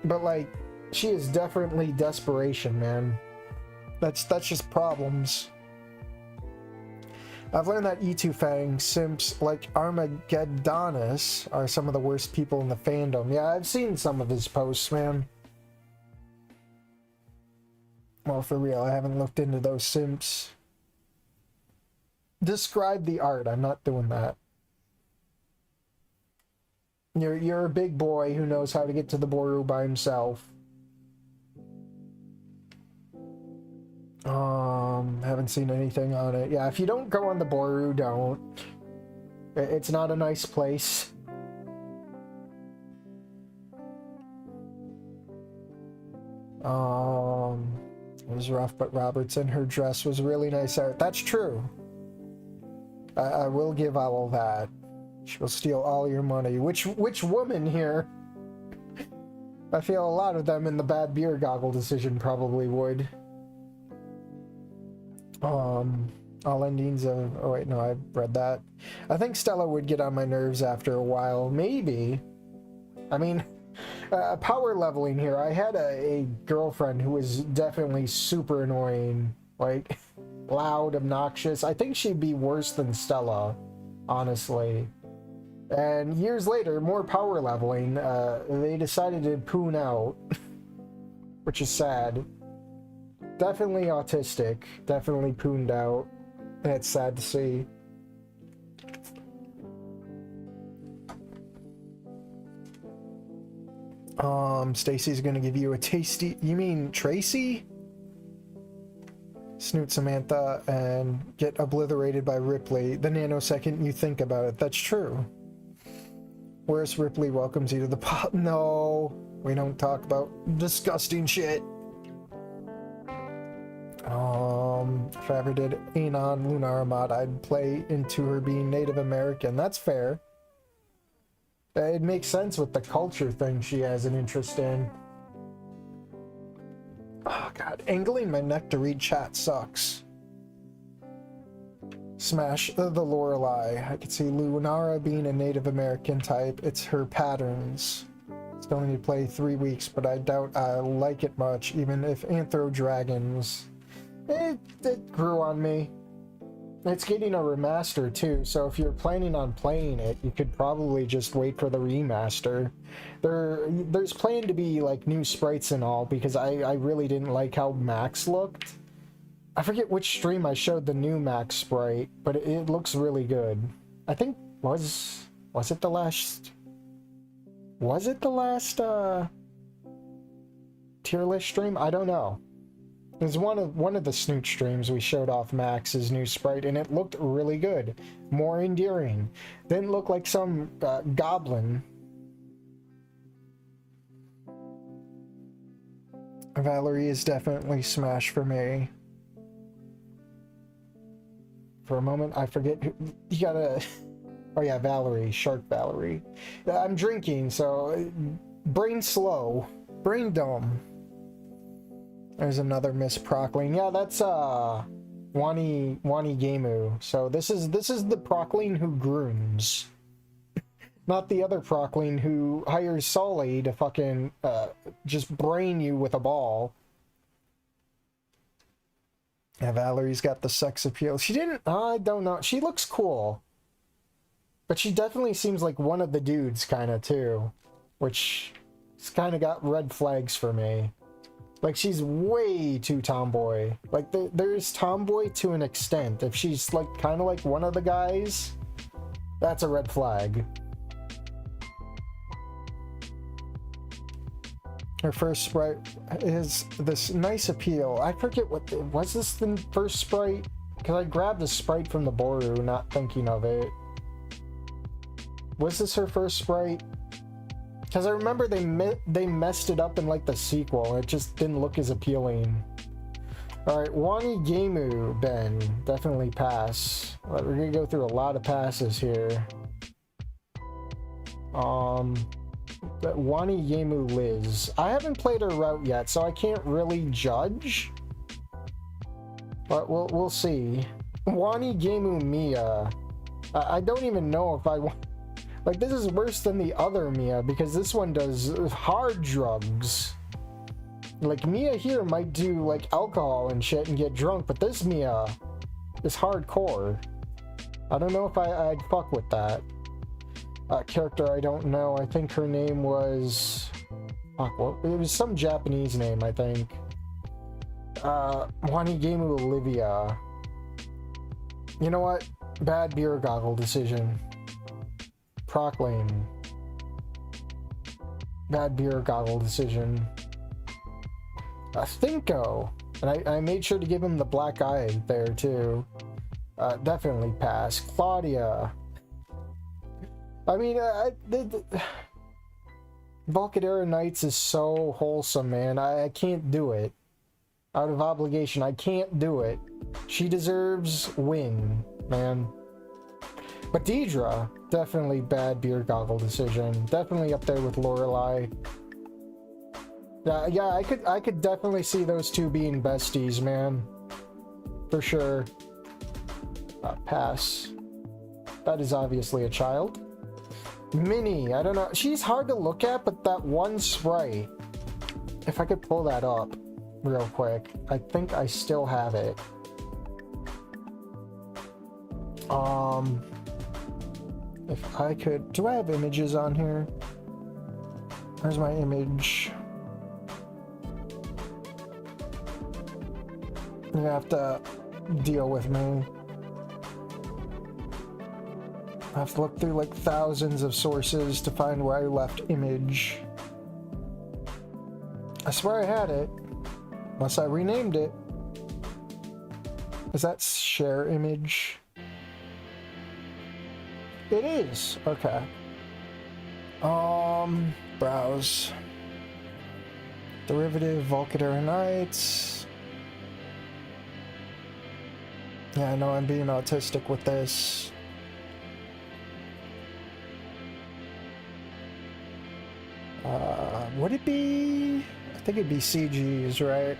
but like, she is definitely desperation, man. That's just problems. I've learned that E2 Fang simps like Armageddonus are some of the worst people in the fandom. Yeah, I've seen some of his posts, man. Well, for real, I haven't looked into those simps. Describe the art. I'm not doing that. You're a big boy who knows how to get to the Boru by himself. Haven't seen anything on it. Yeah, if you don't go on the Boru, don't. It's not a nice place. It was rough, but Robertson, her dress was really nice art. That's true. I will give all that. She will steal all your money. Which woman here? I feel a lot of them in the bad beer goggle decision probably would. All endings of... Oh wait, no, I've read that. I think Stella would get on my nerves after a while. Maybe. I mean, power leveling here. I had a girlfriend who was definitely super annoying. Like, loud, obnoxious. I think she'd be worse than Stella, honestly. And years later, more power leveling, they decided to poon out. Which is sad. Definitely autistic. Definitely pooned out. And it's sad to see. Stacy's gonna give you a tasty... You mean Tracy? Snoot Samantha and get obliterated by Ripley the nanosecond you think about it. That's true. Whereas Ripley welcomes you to the pot. No, we don't talk about disgusting shit. If I ever did Anon Lunara mod, I'd play into her being Native American. That's fair. It makes sense with the culture thing she has an interest in. Oh god, angling my neck to read chat sucks. Smash the Lorelei. I could see Lunara being a Native American type. It's her patterns. Still need to play 3 weeks, but I doubt I like it much, even if Anthro Dragons. It grew on me. It's getting a remaster too, so if you're planning on playing it, you could probably just wait for the remaster. There's planned to be like new sprites and all, because I really didn't like how Max looked. I forget which stream I showed the new Max sprite, but it looks really good. I think was it the last tier list stream? I don't know. It was one of the Snoot streams we showed off Max's new sprite, and it looked really good. More endearing. Didn't look like some goblin. Valerie is definitely Smash for me. For a moment, I forget who, you gotta... Oh yeah, Valerie. Shark Valerie. I'm drinking, so... Brain slow. Brain dumb. There's another Miss Procline. Yeah, that's Wani Gemu. So this is the Procline who grooms. Not the other Procline who hires Sully to fucking just brain you with a ball. Yeah, Valerie's got the sex appeal. She didn't... I don't know. She looks cool. But she definitely seems like one of the dudes, kind of, too. Which... it's kind of got red flags for me. Like, she's way too tomboy. Like, there's tomboy to an extent. If she's, like, kind of like one of the guys, that's a red flag. Her first sprite is this nice appeal. I forget what... was this the first sprite? Because I grabbed the sprite from the Boru, not thinking of it. Was this her first sprite? Because I remember they messed it up in like the sequel. It just didn't look as appealing. Alright, Wani Gemu, Ben. Definitely pass. Right, we're going to go through a lot of passes here. Wani Gemu Liz. I haven't played her route yet, so I can't really judge. But we'll see. Wani Gemu Mia. I don't even know if I want... Like, this is worse than the other Mia, because this one does hard drugs. Like, Mia here might do, like, alcohol and shit and get drunk, but this Mia is hardcore. I don't know if I'd fuck with that. Character, I don't know. I think her name was... Fuck, what? It was some Japanese name, I think. Wani Gemu Olivia. You know what? Bad beer goggle decision. Procline. Bad beer goggle decision. Thinko. And I made sure to give him the black eye there too. Definitely pass. Claudia. I mean, Volcadera Nights is so wholesome, man. I can't do it. Out of obligation, I can't do it. She deserves win, man. But Deidre, definitely bad beer goggle decision. Definitely up there with Lorelei. Yeah, I could definitely see those two being besties, man. For sure. Pass. That is obviously a child. Minnie, I don't know. She's hard to look at, but that one sprite. If I could pull that up real quick. I think I still have it. If I could... Do I have images on here? Where's my image? You have to deal with me. I have to look through like thousands of sources to find where I left image. I swear I had it. Unless I renamed it. Is that share image? It is. Okay. Browse. Derivative, Volcadera Nights. Yeah, I know I'm being autistic with this. Would it be... I think it'd be CGs, right?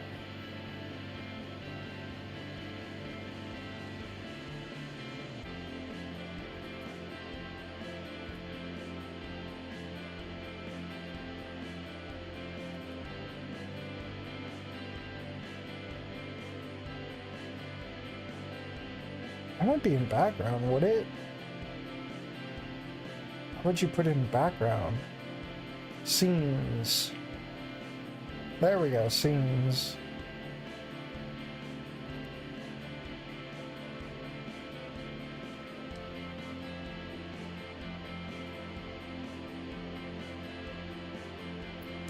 It won't be in background, would it? How would you put it in background? Scenes. There we go, scenes.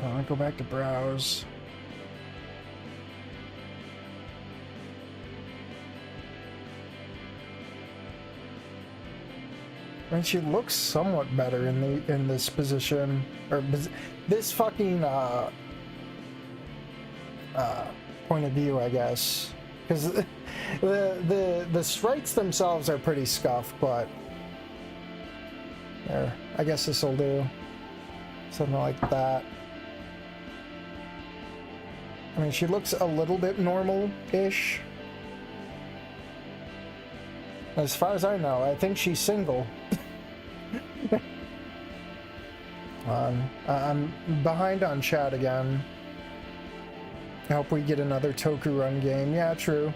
I'll go back to browse. And she looks somewhat better in this position, or this fucking point of view, I guess, because the sprites themselves are pretty scuffed, but there, I guess this will do something like that. I mean, she looks a little bit normal-ish. As far as I know, I think she's single. I'm behind on chat again. I hope we get another Toku Run game. Yeah, true.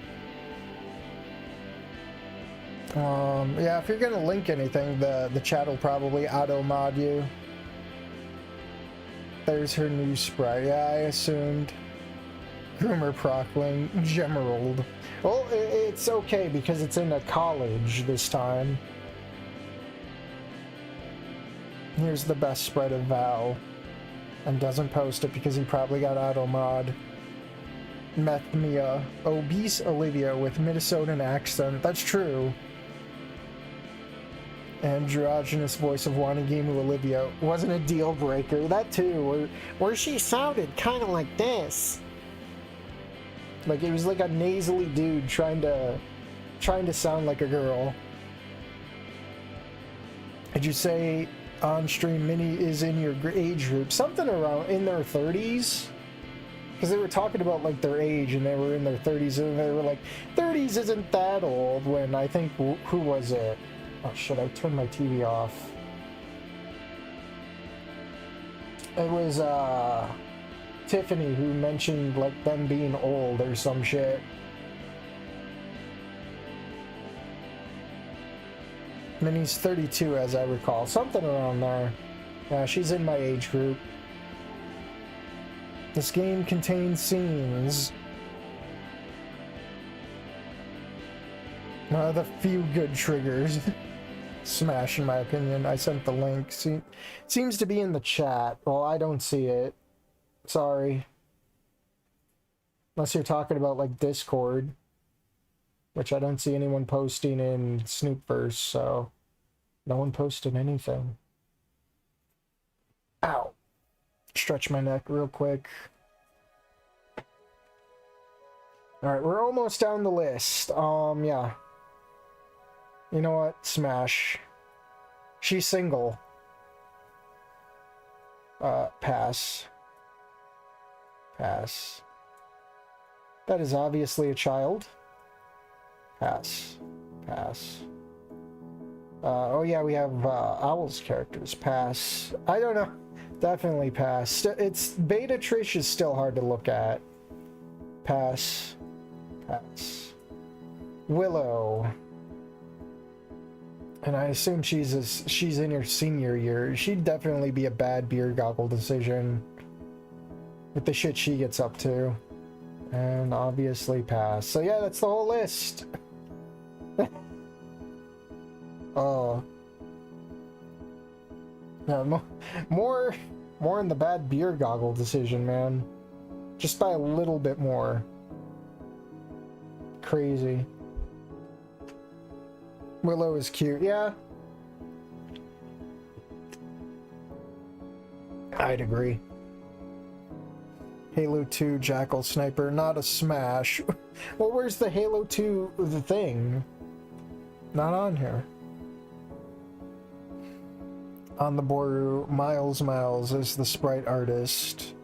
Yeah, if you're gonna link anything, the chat will probably auto-mod you. There's her new sprite. Yeah, I assumed. Groomer Procling, Gemerald. Well, it's okay because it's in a college this time. Here's the best spread of Val. And doesn't post it because he probably got auto-mod. Meth Mia. Obese Olivia with Minnesotan accent. That's true. Androgynous voice of Wanagimu Olivia. Wasn't a deal breaker. That too. Where she sounded kind of like this. Like it was like a nasally dude trying to sound like a girl. Did you say on stream Minnie is in your age group? Something around in their 30s? Because they were talking about like their age and they were in their 30s and they were like, 30s isn't that old, when I think, who was it? Oh shit, I turned my TV off. It was Tiffany who mentioned like them being old or some shit. Minnie's 32 as I recall, something around there. Yeah, she's in my age group. This game contains scenes. One of the few good triggers. Smash, in my opinion. I sent the link. Seems to be in the chat. Well, I don't see it. Sorry. Unless you're talking about like Discord, which I don't see anyone posting in Snootverse, so no one posted anything. Ow. Stretch my neck real quick. Alright, we're almost down the list. Yeah. You know what? Smash. She's single. Pass. Pass. That is obviously a child. Pass. Pass. Oh yeah, we have Owl's characters. Pass. I don't know. Definitely pass. It's Beta Trish is still hard to look at. Pass. Pass. Willow. And I assume she's in her senior year. She'd definitely be a bad beer goggle decision with the shit she gets up to. And obviously pass. So yeah, that's the whole list. Oh. Yeah, more in the bad beer goggle decision, man. Just by a little bit more. Crazy. Willow is cute, yeah. I'd agree. Halo 2 Jackal Sniper, not a smash. Well, where's the Halo 2 the thing? Not on here. On the Boru, Miles is the sprite artist.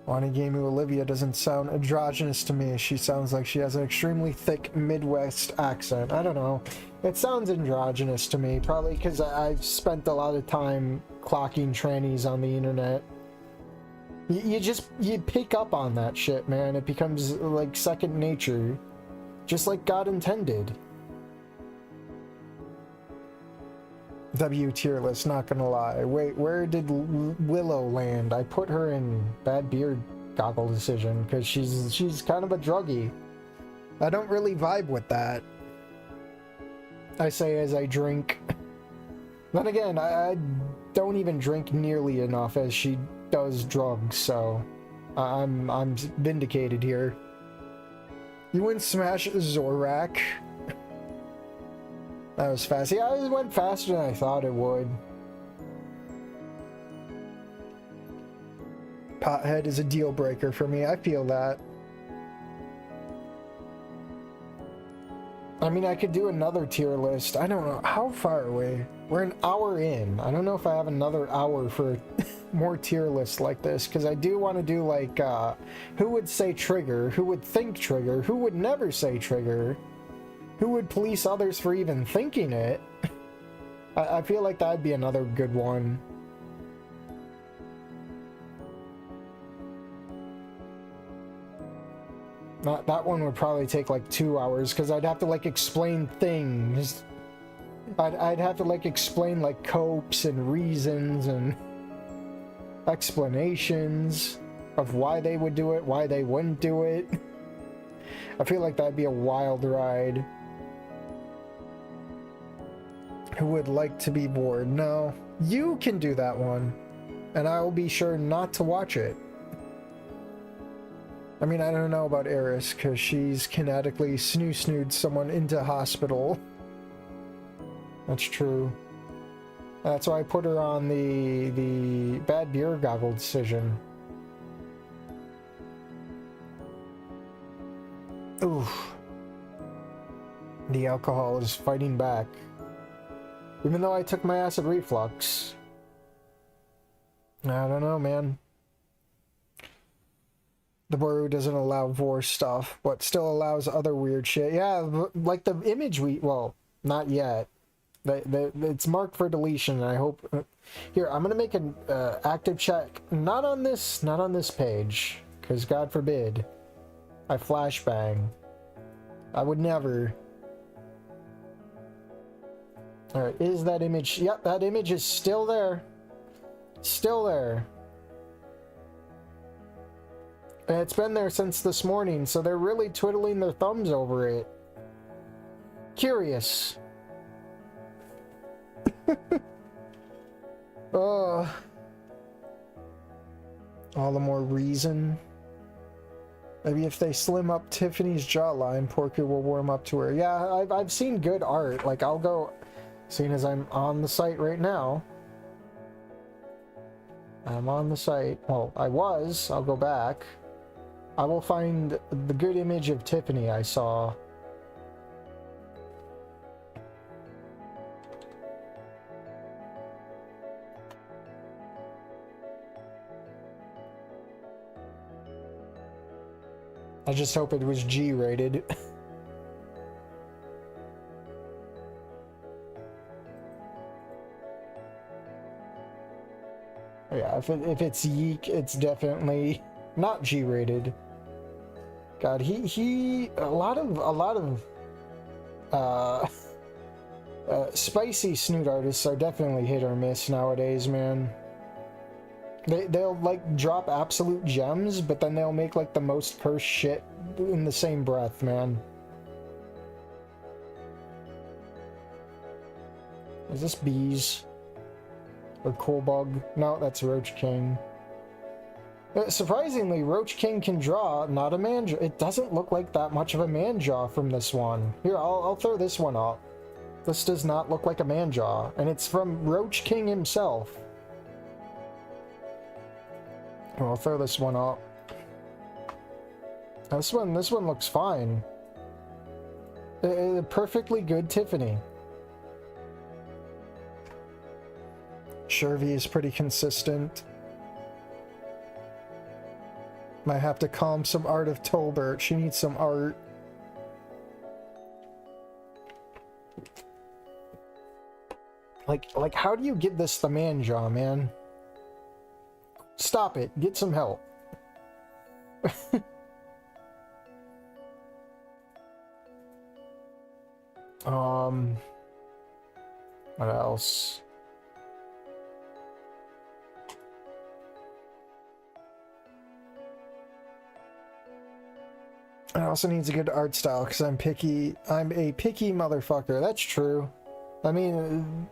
Wanagimu Olivia doesn't sound androgynous to me. She sounds like she has an extremely thick Midwest accent. I don't know. It sounds androgynous to me, probably because I've spent a lot of time clocking trannies on the internet. You pick up on that shit, man. It becomes like second nature. Just like God intended. W tier list, not gonna lie. Wait, where did Willow land? I put her in bad beard goggle decision because she's kind of a druggie. I don't really vibe with that. I say as I drink. Then again, I don't even drink nearly enough as she does drugs, so I'm vindicated here. You wouldn't smash Zorak? That was fast. Yeah, it went faster than I thought it would. Pothead is a deal breaker for me. I feel that. I mean, I could do another tier list. I don't know. How far away? We're an hour in. I don't know if I have another hour for more tier lists like this, because I do want to do, like, who would say trigger? Who would think trigger? Who would never say trigger? Who would police others for even thinking it? I feel like that'd be another good one. That one would probably take like 2 hours because I'd have to like explain things. I'd have to like explain like copes and reasons and explanations of why they would do it, why they wouldn't do it. I feel like that'd be a wild ride. Who would like to be bored? No, you can do that one, and I will be sure not to watch it. I mean, I don't know about Eris, because she's kinetically snooed someone into hospital. That's true. That's why I put her on the bad beer goggle decision. Oof. The alcohol is fighting back. Even though I took my acid reflux. I don't know, man. The Boru doesn't allow vor stuff, but still allows other weird shit. Yeah, like the image well, not yet. It's marked for deletion, and I hope... Here, I'm gonna make an active check. Not on this page, because God forbid I flashbang. I would never. Alright, is that image... Yep, that image is still there. Still there. And it's been there since this morning, so they're really twiddling their thumbs over it. Curious. All the more reason. Maybe if they slim up Tiffany's jawline, Porky will warm up to her. Yeah, I've seen good art. Like, I'll go... Seeing as I'm on the site right now. I'm on the site. Well, I was. I'll go back. I will find the good image of Tiffany I saw. I just hope it was G-rated. Yeah, if it's Yeek, it's definitely not G-rated. God, he a lot of spicy Snoot artists are definitely hit or miss nowadays, man. They'll like drop absolute gems, but then they'll make like the most cursed shit in the same breath, man. Is this bees? Or cool bug? No, that's Roach King. Surprisingly, Roach King can draw, not a man jaw. It doesn't look like that much of a man jaw from this one. Here, I'll throw this one up. This does not look like a man jaw, and it's from Roach King himself. I'll throw this one up. This one looks fine. Perfectly good Tiffany. Shervy is pretty consistent. Might have to calm some art of Tolbert. She needs some art. Like how do you give this the man jaw, man? Stop it. Get some help. Um, what else? It also needs a good art style because I'm picky. I'm a picky motherfucker. That's true. I mean,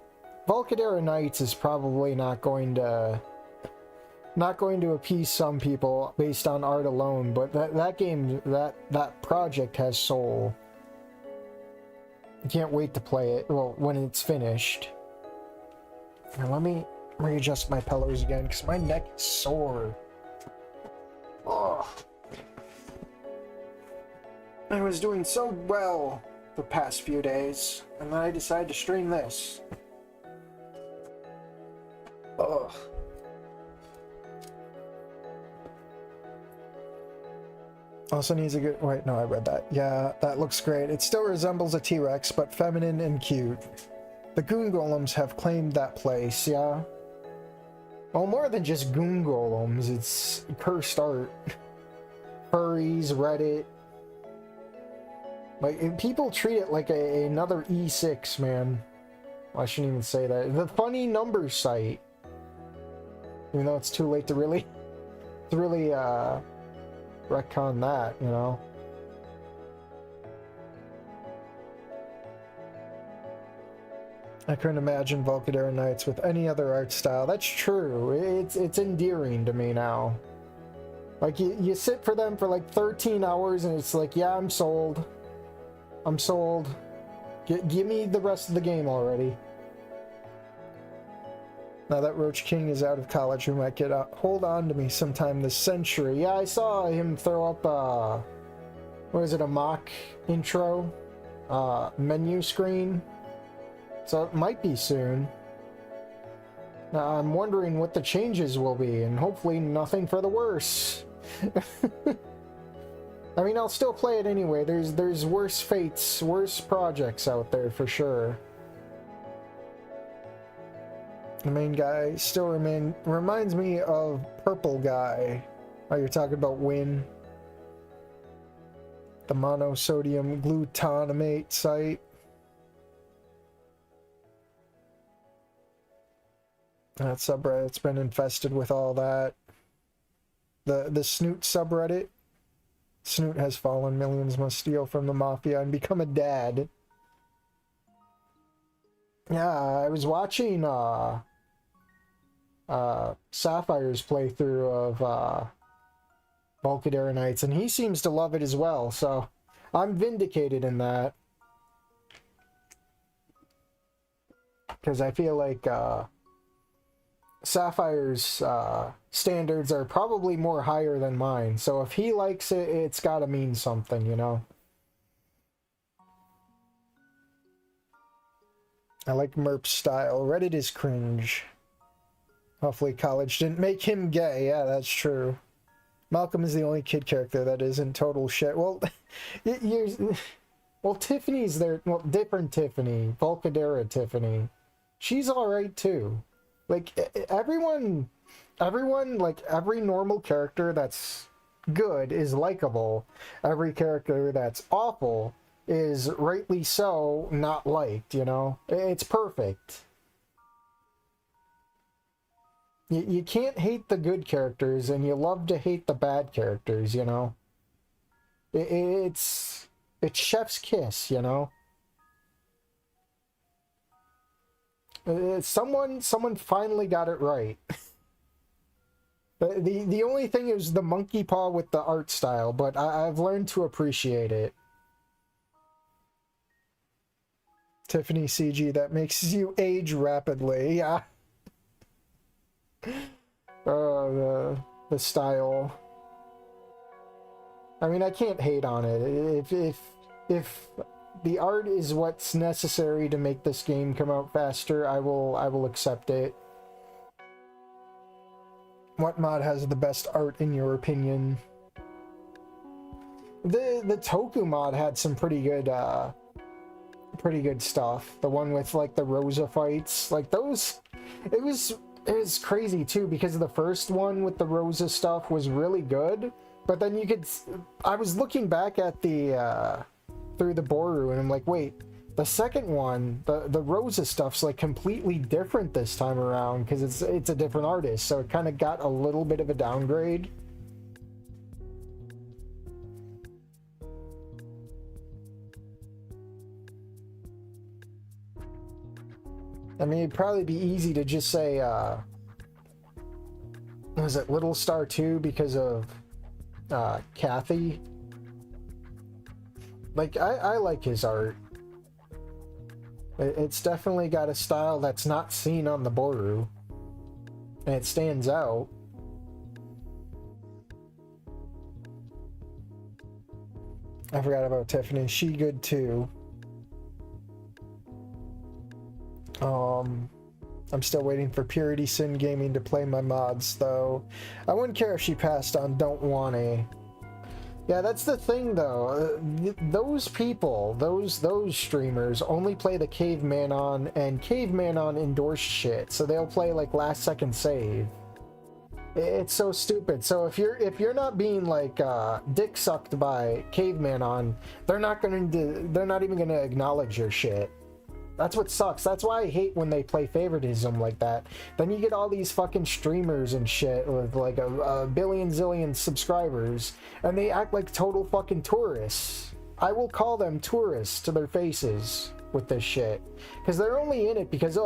Volcadera Nights is probably not going to appease some people based on art alone, but that game, that project has soul. I can't wait to play it. Well, when it's finished. Now let me readjust my pillows again because my neck is sore. Ugh. I was doing so well the past few days, and then I decided to stream this. Ugh. Also needs a good... Wait, no, I read that. Yeah, that looks great. It still resembles a T-Rex, but feminine and cute. The Goon Golems have claimed that place, yeah? Well, more than just Goon Golems, it's cursed art. Furries, Reddit... Like, people treat it like another E6, man. Well, I shouldn't even say that. The funny numbers site. Even though it's too late to really retcon that, you know? I couldn't imagine Volcadera Nights with any other art style. That's true. It's endearing to me now. Like, you sit for them for like 13 hours and it's like, yeah, I'm sold. I'm sold. Give me the rest of the game already. Now that Roach King is out of college, we might get hold on to me sometime this century. Yeah, I saw him throw up, what is it, a mock intro? Menu screen? So it might be soon. Now I'm wondering what the changes will be, and hopefully nothing for the worse. I mean, I'll still play it anyway. There's worse fates, worse projects out there for sure. The main guy still reminds me of Purple Guy. Oh, you're talking about Win? The monosodium glutamate site. That subreddit's been infested with all that. The Snoot subreddit. Snoot has fallen, millions must steal from the mafia and become a dad. Yeah, I was watching Sapphire's playthrough of Volcadera Nights, and he seems to love it as well, so I'm vindicated in that. Because I feel like Sapphire's standards are probably more higher than mine, so if he likes it, it's gotta mean something, you know? I like Merp's style. Reddit is cringe. Hopefully college didn't make him gay. Yeah, that's true. Malcolm is the only kid character that isn't total shit. Well, well, Tiffany's there. Well, different Tiffany. Volcadera Tiffany. She's alright too. Like, everyone, like, every normal character that's good is likable. Every character that's awful is rightly so not liked, you know? It's perfect. You can't hate the good characters, and you love to hate the bad characters, you know? It's chef's kiss, you know? Someone finally got it right. The only thing is the monkey paw with the art style, but I've learned to appreciate it. Tiffany CG, that makes you age rapidly. Yeah. The style. I mean, I can't hate on it. If the art is what's necessary to make this game come out faster, I will accept it. What mod has the best art in your opinion? The Toku mod had some pretty good stuff. The one with like the Rosa fights, like those, it was crazy too, because the first one with the Rosa stuff was really good, but then I was looking back at the through the Boru, and I'm like, wait, The second one, the Rosa stuff's like completely different this time around because it's a different artist, so it kind of got a little bit of a downgrade. I mean, it'd probably be easy to just say, was it Little Star 2 because of Kathy? Like, I like his art. It's definitely got a style that's not seen on the Boru. And it stands out. I forgot about Tiffany. She good too. I'm still waiting for Purity Sin Gaming to play my mods, though. I wouldn't care if she passed on Don't Want A. Yeah, that's the thing, though. Those people, those streamers only play the Caveman on, and Caveman on endorsed shit, so they'll play like last second save. It's so stupid. So if you're not being like dick sucked by Caveman on, they're not even gonna acknowledge your shit. That's what sucks. That's why I hate when they play favoritism like that. Then you get all these fucking streamers and shit with like a billion zillion subscribers, and they act like total fucking tourists. I will call them tourists to their faces with this shit, because they're only in it because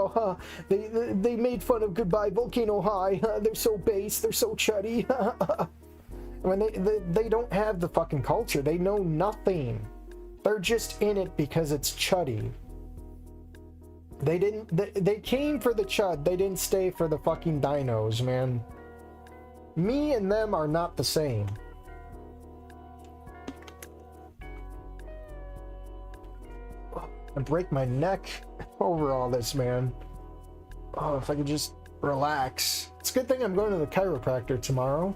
they made fun of Goodbye Volcano High. They're so base. They're so chuddy. When they don't have the fucking culture. They know nothing. They're just in it because it's chuddy. They came for the chud. They didn't stay for the fucking dinos, man. Me and them are not the same. I break my neck over all this, man. Oh, if I could just relax. It's a good thing I'm going to the chiropractor tomorrow.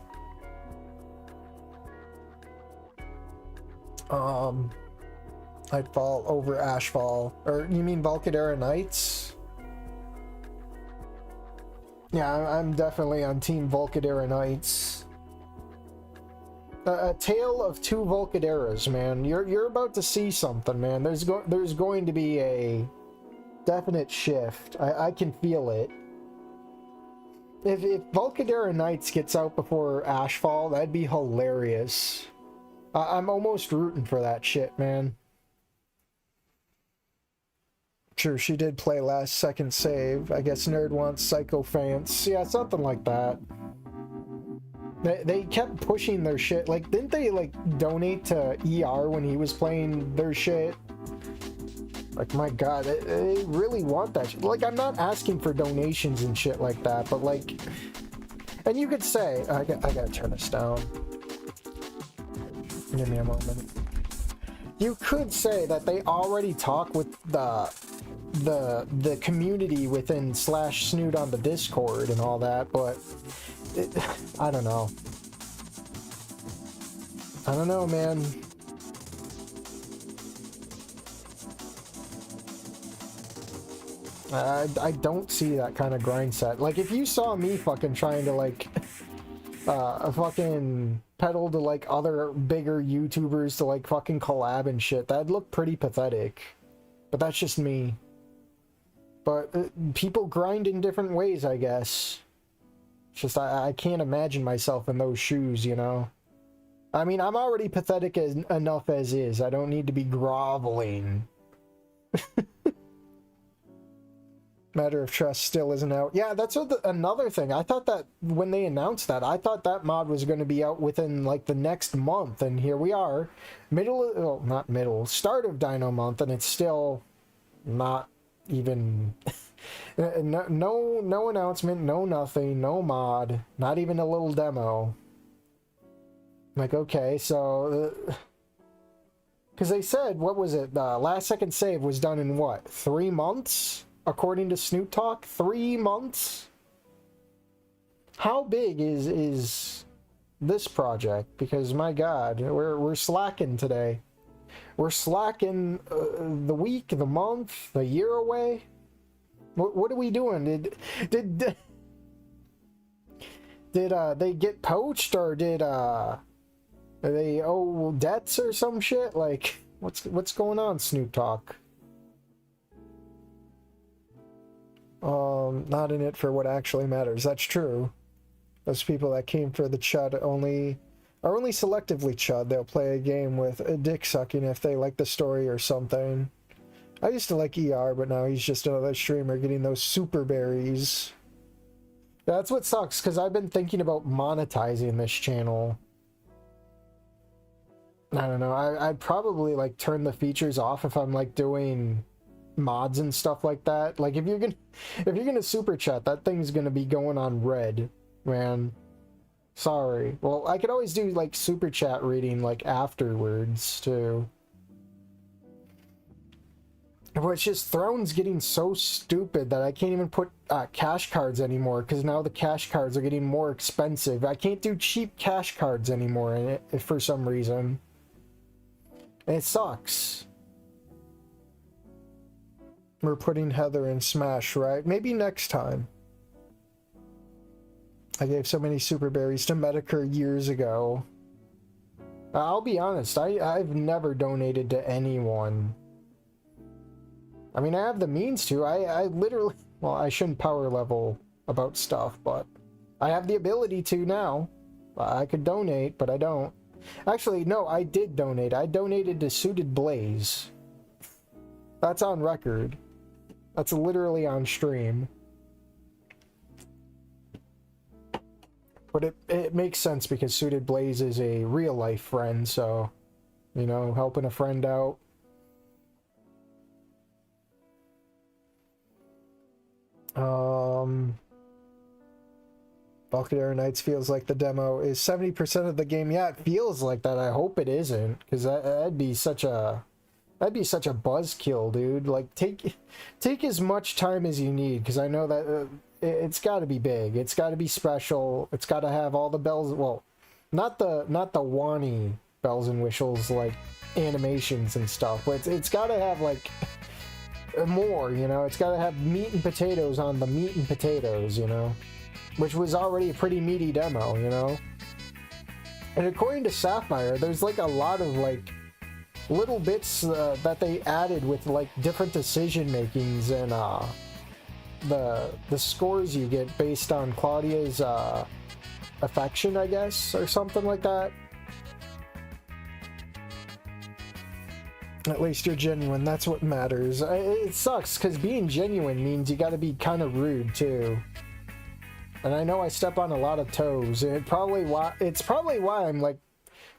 Nightfall over Ashfall. Or you mean Volcadera Nights? Yeah, I'm definitely on Team Volcadera Nights. A tale of two Volcaderas, man. You're about to see something, man. There's going to be a definite shift. I can feel it. If Volcadera Nights gets out before Ashfall, that'd be hilarious. I'm almost rooting for that shit, man. Sure, she did play last second save. I guess Nerd wants Psycho Fans. Yeah, something like that. They kept pushing their shit. Like, didn't they, like, donate to ER when he was playing their shit? Like, my god, they really want that shit. Like, I'm not asking for donations and shit like that, but, like... And you could say... I gotta turn this down. Give me a moment. You could say that they already talk with the community within /Snoot on the Discord and all that, but I don't know. I don't know, man. I don't see that kind of grind set. Like, if you saw me fucking trying to, like, fucking pedal to, like, other bigger YouTubers to, like, fucking collab and shit, that'd look pretty pathetic. But that's just me. But people grind in different ways, I guess. It's just, I can't imagine myself in those shoes, you know? I mean, I'm already pathetic enough as is. I don't need to be groveling. Matter of Trust still isn't out. Yeah, that's another thing. I thought that when they announced that, I thought that mod was going to be out within, like, the next month. And here we are. Start of Dino Month, and it's still not even... no announcement, no nothing, no mod, not even a little demo. Like, okay, so... Because they said, what was it? Last second save was done in what? 3 months? According to Snoot Talk? 3 months? How big is this project? Because, my god, we're slacking today. We're slacking the week, the month, the year away. What are we doing? Did they get poached, or did they owe debts or some shit? Like, what's going on, Snoop Talk? Not in it for what actually matters. That's true. Those people that came for the chud are only selectively chud. They'll play a game with a dick sucking if they like the story or something. I used to like ER, but now he's just another streamer getting those super berries. That's what sucks, because I've been thinking about monetizing this channel. I don't know. I'd probably like turn the features off if I'm like doing mods and stuff like that. Like if you're gonna super chat, that thing's gonna be going on red, man. Sorry. Well, I could always do like super chat reading like afterwards too. But it's just Throne's getting so stupid that I can't even put cash cards anymore, because now the cash cards are getting more expensive. I can't do cheap cash cards anymore in it for some reason. And it sucks. We're putting Heather in Smash, right? Maybe next time. I gave so many super berries to Medicare years ago. I'll be honest, I've never donated to anyone. I mean, I have the means to. I literally... Well, I shouldn't power level about stuff, but I have the ability to now. I could donate, but I don't. Actually, no, I did donate. I donated to Suited Blaze. That's on record. That's literally on stream. But it makes sense because Suited Blaze is a real-life friend, so... You know, helping a friend out. Valkyrie Knights feels like the demo is 70% of the game. Yeah, it feels like that. I hope it isn't, because that'd be such a buzzkill, dude. Like, take as much time as you need, because I know that it's got to be big. It's got to be special. It's got to have all the bells. Well, not the Wani bells and whistles like animations and stuff, but it's got to have like more, you know. It's got to have meat and potatoes on the meat and potatoes, you know, which was already a pretty meaty demo, you know. And according to Sapphire, there's like a lot of like little bits that they added with like different decision makings and the scores you get based on Claudia's affection, I guess, or something like that. At least you're genuine. That's what matters. It sucks because being genuine means you got to be kind of rude too. And I know I step on a lot of toes. And it's probably why I'm like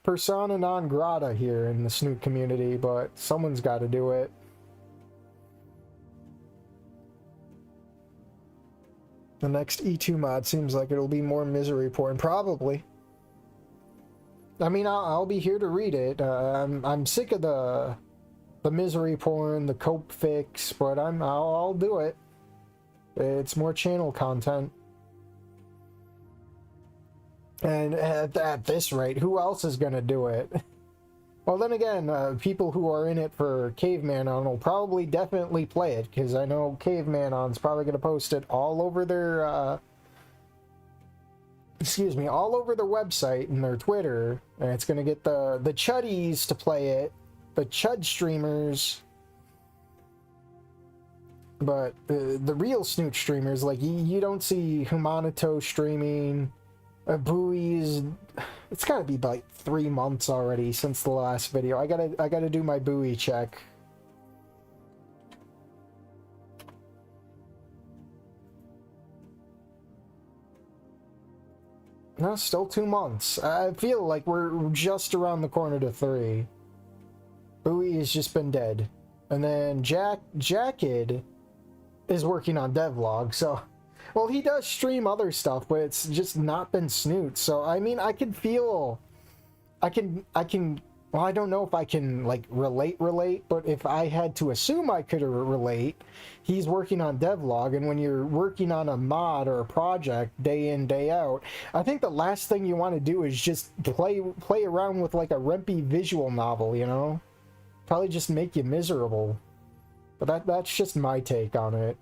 persona non grata here in the Snoot community. But someone's got to do it. The next E2 mod seems like it'll be more misery porn. Probably. I mean, I'll be here to read it. I'm sick of the misery porn, the cope fix, but I'll do it. It's more channel content. And at this rate, who else is gonna do it? Well, then again, people who are in it for Caveman On will probably definitely play it, because I know Caveman On's probably gonna post it all over their all over their website and their Twitter, and it's gonna get the chuddies to play it, the chud streamers. But the real Snoot streamers, like you don't see Humanito streaming, Buoy's. It's gotta be like 3 months already since the last video. I gotta do my Buoy check. No, still 2 months. I feel like we're just around the corner to 3. Buoy has just been dead. And then Jackid is working on devlog, so... Well, he does stream other stuff, but it's just not been Snoot. So, I mean, I can feel... Well, I don't know if I can, like, relate, but if I had to assume I could relate, he's working on devlog, and when you're working on a mod or a project day in, day out, I think the last thing you want to do is just play around with, like, a rempy visual novel, you know? Probably just make you miserable. But that's just my take on it.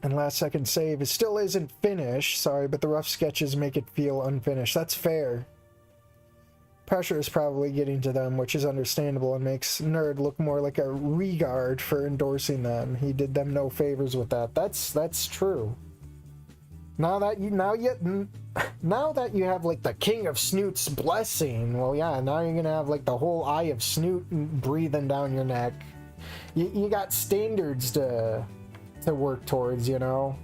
And last second save, it still isn't finished, sorry, but the rough sketches make it feel unfinished. That's fair. Pressure is probably getting to them, which is understandable and makes Nerd look more like a regard for endorsing them. He did them no favors with that. That's true. Now that you have like the King of Snoot's blessing, well, yeah, now you're gonna have like the whole Eye of Snoot breathing down your neck. You got standards to work towards, you know.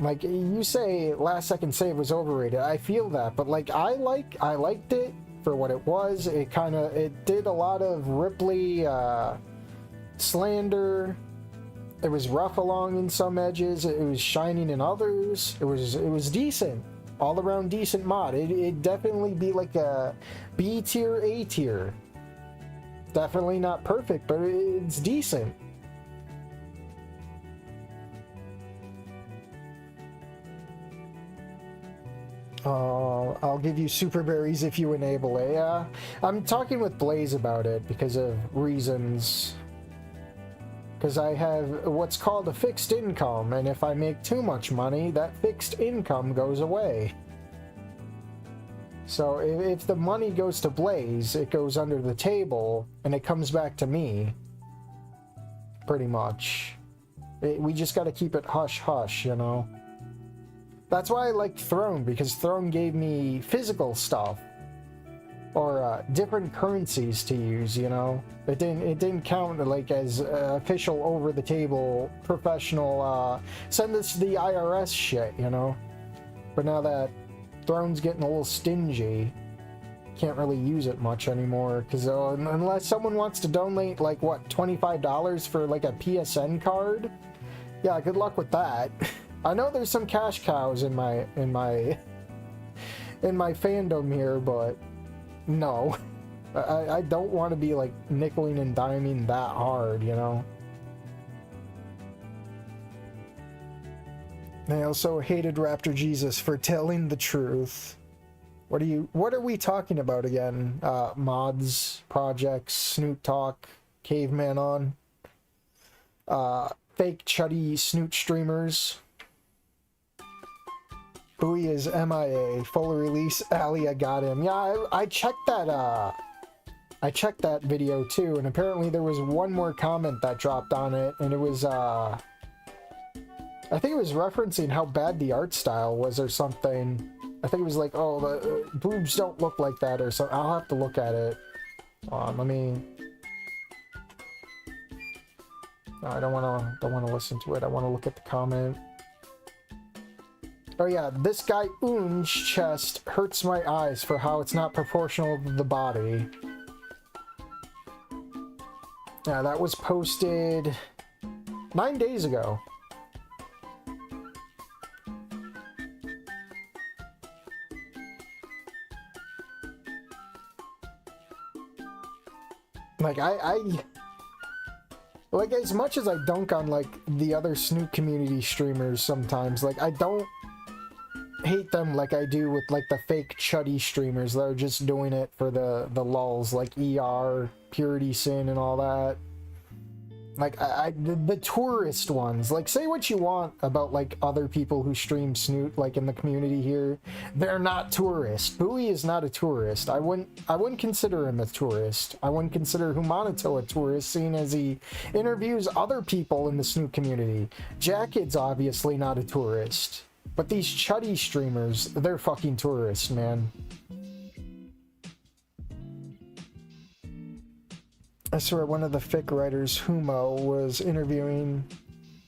Like, you say Last Second Save was overrated. I feel that, but like I liked it for what it was. It did a lot of Ripley slander. It was rough along in some edges. It was shining in others. It was decent. All around decent mod. It'd definitely be like a B tier, A tier. Definitely not perfect, but it's decent. I'll give you super berries if you enable it. Yeah, I'm talking with Blaze about it because of reasons. Because I have what's called a fixed income, and if I make too much money, that fixed income goes away. So if the money goes to Blaze, it goes under the table, and it comes back to me. Pretty much. We just gotta keep it hush-hush, you know? That's why I like Throne, because Throne gave me physical stuff. Or different currencies to use, you know? It didn't count like as official over-the-table professional send us the IRS shit, you know? But now that Throne's getting a little stingy, can't really use it much anymore, because unless someone wants to donate like what, $25 for like a PSN card, yeah, good luck with that. I know there's some cash cows in my fandom here, but no, I don't want to be like nickeling and diming that hard, you know. I also hated Raptor Jesus for telling the truth. What are we talking about again? Mods, projects, Snoot talk, caveman on, fake chuddy Snoot streamers. Bowie is MIA, full release, Alia got him. Yeah, I checked that video too, and apparently there was one more comment that dropped on it, and it was I think it was referencing how bad the art style was or something. I think it was like, oh, the boobs don't look like that or something. I'll have to look at it. Let me. No, I don't want to listen to it. I want to look at the comment. Oh yeah, this guy Oon's chest hurts my eyes for how it's not proportional to the body. Yeah, that was posted 9 days ago. Like, like, as much as I dunk on, like, the other Snoot community streamers sometimes, like, I don't hate them like I do with, like, the fake chuddy streamers that are just doing it for the lulz, like ER, Purity Sin, and all that. Like, the tourist ones, like, say what you want about, like, other people who stream Snoot, like, in the community here. They're not tourists. Bowie is not a tourist. I wouldn't consider him a tourist. I wouldn't consider Humanito a tourist, seeing as he interviews other people in the Snoot community. Jackid's obviously not a tourist. But these chuddy streamers, they're fucking tourists, man. I swear one of the fic writers, Humo, was interviewing.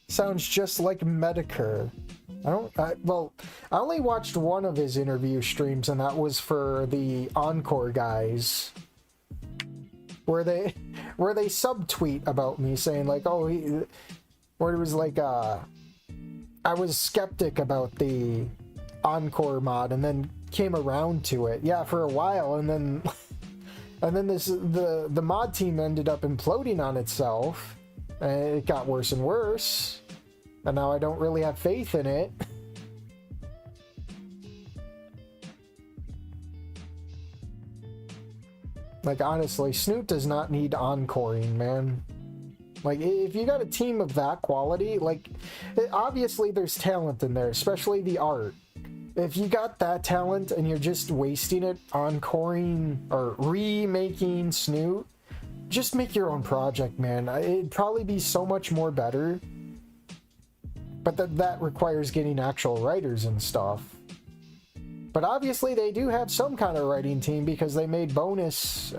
Sounds just like Medicare. Well, I only watched one of his interview streams, and that was for the Encore guys. Where they subtweet about me saying like, oh, where it was like, I was skeptic about the Encore mod and then came around to it. Yeah, for a while, and then the mod team ended up imploding on itself. And it got worse and worse. And now I don't really have faith in it. Like, honestly, Snoot does not need encoring, man. Like, if you got a team of that quality, like, obviously there's talent in there, especially the art. if you got that talent and you're just wasting it on coring or remaking Snoot, just make your own project, man. It'd probably be so much more better. But that requires getting actual writers and stuff. But obviously they do have some kind of writing team because they made bonus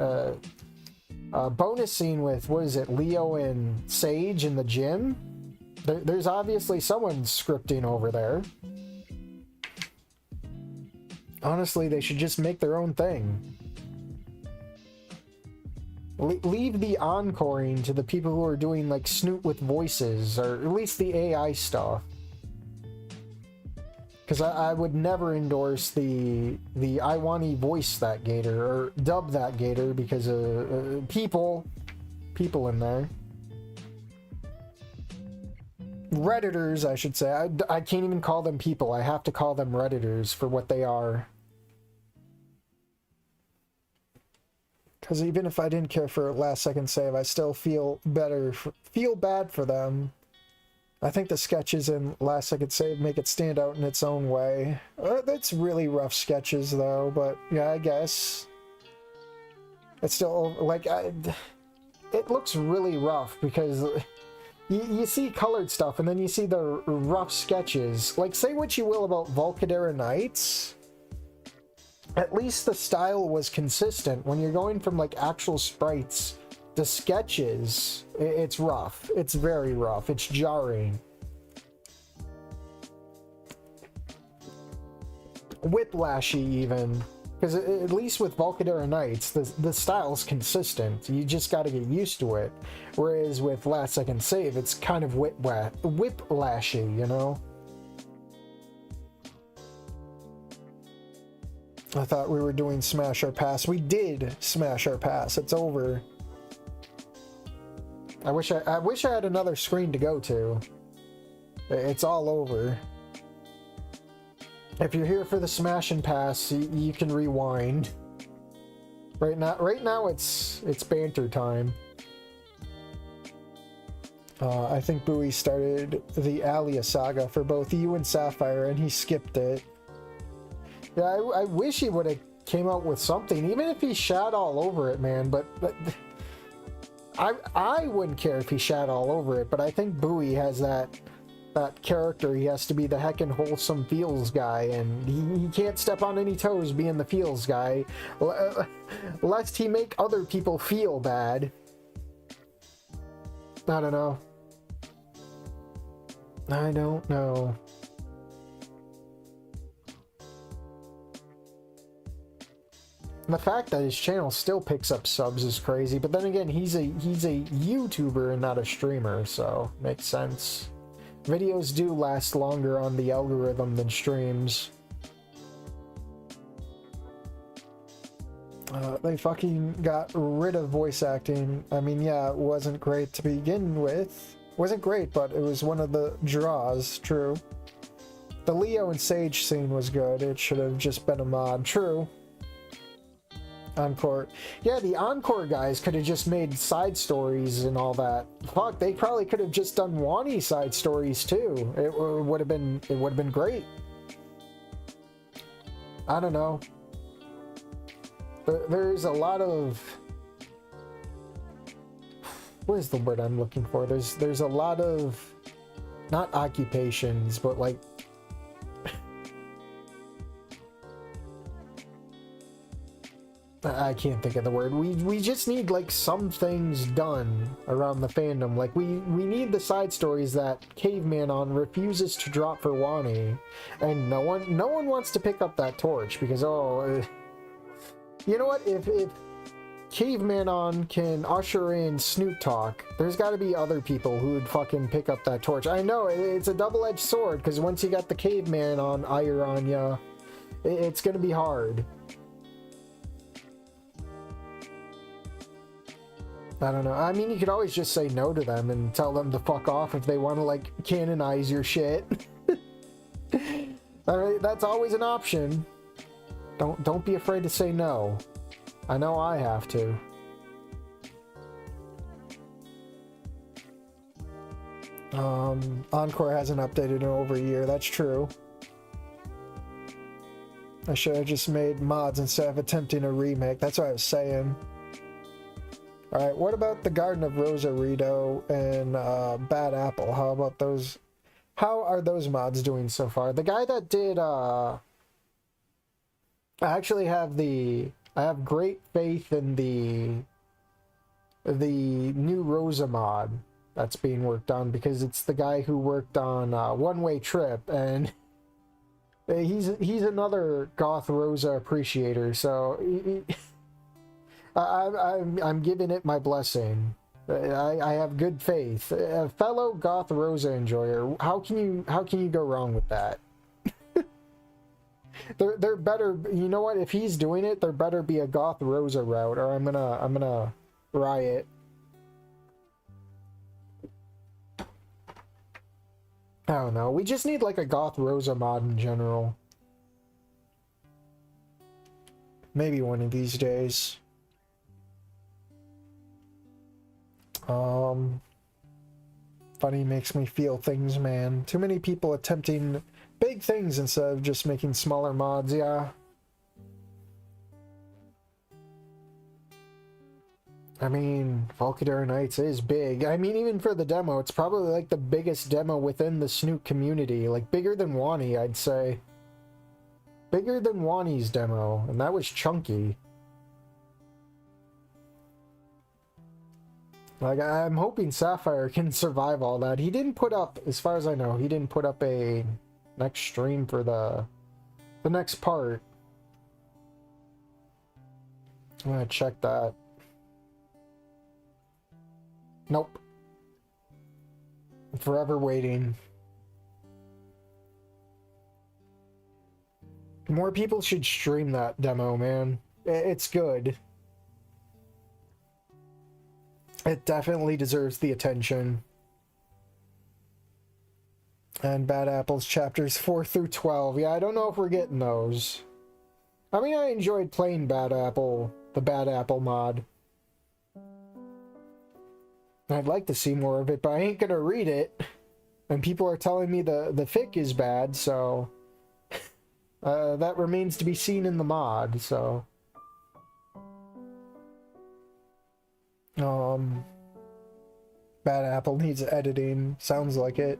scene with, what is it, Leo and Sage in the gym? There's obviously someone scripting over there. Honestly, they should just make their own thing. Leave the encoring to the people who are doing like Snoot with voices, or at least the AI stuff. Because I would never endorse the I want to voice that gator or dub that gator because of people in there. Redditors, I should say. I can't even call them people. I have to call them Redditors for what they are. Because even if I didn't care for a last second save, I still feel bad for them. I think the sketches in last second save make it stand out in its own way. That's really rough sketches though, but yeah, I guess. It's still, like, it looks really rough because you see colored stuff and then you see the rough sketches. Like, say what you will about Volcadera Nights, at least the style was consistent. When you're going from like actual sprites to sketches, it's rough. It's very rough. It's jarring. Whiplashy even. Because at least with Volcadera Nights, the style's consistent. You just got to get used to it. Whereas with Last Second Save, it's kind of whiplashy, you know? I thought we were doing Smash or Pass. We did Smash or Pass. It's over. I wish I had another screen to go to. It's all over. If you're here for the Smash and Pass, you can rewind. Right now it's banter time. I think Bowie started the Alia saga for both you and Sapphire, and he skipped it. Yeah, I wish he would have came out with something, even if he shat all over it, man. But I wouldn't care if he shat all over it. But I think Bowie has that character. He has to be the heckin' wholesome feels guy, and he can't step on any toes being the feels guy, lest he make other people feel bad. I don't know. I don't know. The fact that his channel still picks up subs is crazy, but then again, he's a YouTuber and not a streamer, so makes sense. Videos do last longer on the algorithm than streams. They fucking got rid of voice acting. I mean, yeah, it wasn't great to begin with. Wasn't great, but it was one of the draws, true. The Leo and Sage scene was good. It should have just been a mod, true. Encore. Yeah, the Encore guys could have just made side stories and all that. Fuck, they probably could have just done Wani side stories too. It would have been great. I don't know. There's a lot of, what is the word I'm looking for? There's a lot of, not occupations, but like, I can't think of the word. We just need like some things done around the fandom. Like we need the side stories that Caveman on refuses to drop for Wani, and no one wants to pick up that torch because you know what, if Caveman on can usher in Snoot talk, there's got to be other people who would fucking pick up that torch. I know it's a double-edged sword because once you got the Caveman on ire on ya, it's gonna be hard. I don't know. I mean, you could always just say no to them and tell them to fuck off if they want to, like, canonize your shit. Alright, that's always an option. Don't be afraid to say no. I know I have to. Encore hasn't updated in over a year, that's true. I should have just made mods instead of attempting a remake. That's what I was saying. Alright, what about the Garden of Rosarito and Bad Apple? How about those? How are those mods doing so far? The guy that did, I actually have I have great faith in the new Rosa mod that's being worked on, because it's the guy who worked on One Way Trip, and he's another Goth Rosa appreciator, so I'm giving it my blessing. I have good faith. A fellow Goth Rosa enjoyer, how can you go wrong with that? There better, you know what, if he's doing it, there better be a Goth Rosa route, or I'm gonna riot. I don't know. We just need like a Goth Rosa mod in general. Maybe one of these days. Funny makes me feel things, man. Too many people attempting big things instead of just making smaller mods, yeah. I mean, Volkadar Nights is big. I mean, even for the demo, it's probably like the biggest demo within the Snoot community. Like, bigger than Wani, I'd say. Bigger than Wani's demo, and that was chunky. Like, I'm hoping Sapphire can survive all that. He didn't put up, as far as I know, he didn't put up a next stream for the next part. I'm gonna check that. Nope. Forever waiting. More people should stream that demo, man. It's good. It definitely deserves the attention. And Bad Apple's chapters 4 through 12. Yeah, I don't know if we're getting those. I mean, I enjoyed playing Bad Apple, the Bad Apple mod. I'd like to see more of it, but I ain't gonna read it. And people are telling me the fic is bad, so... that remains to be seen in the mod, so... Bad Apple needs editing. Sounds like it.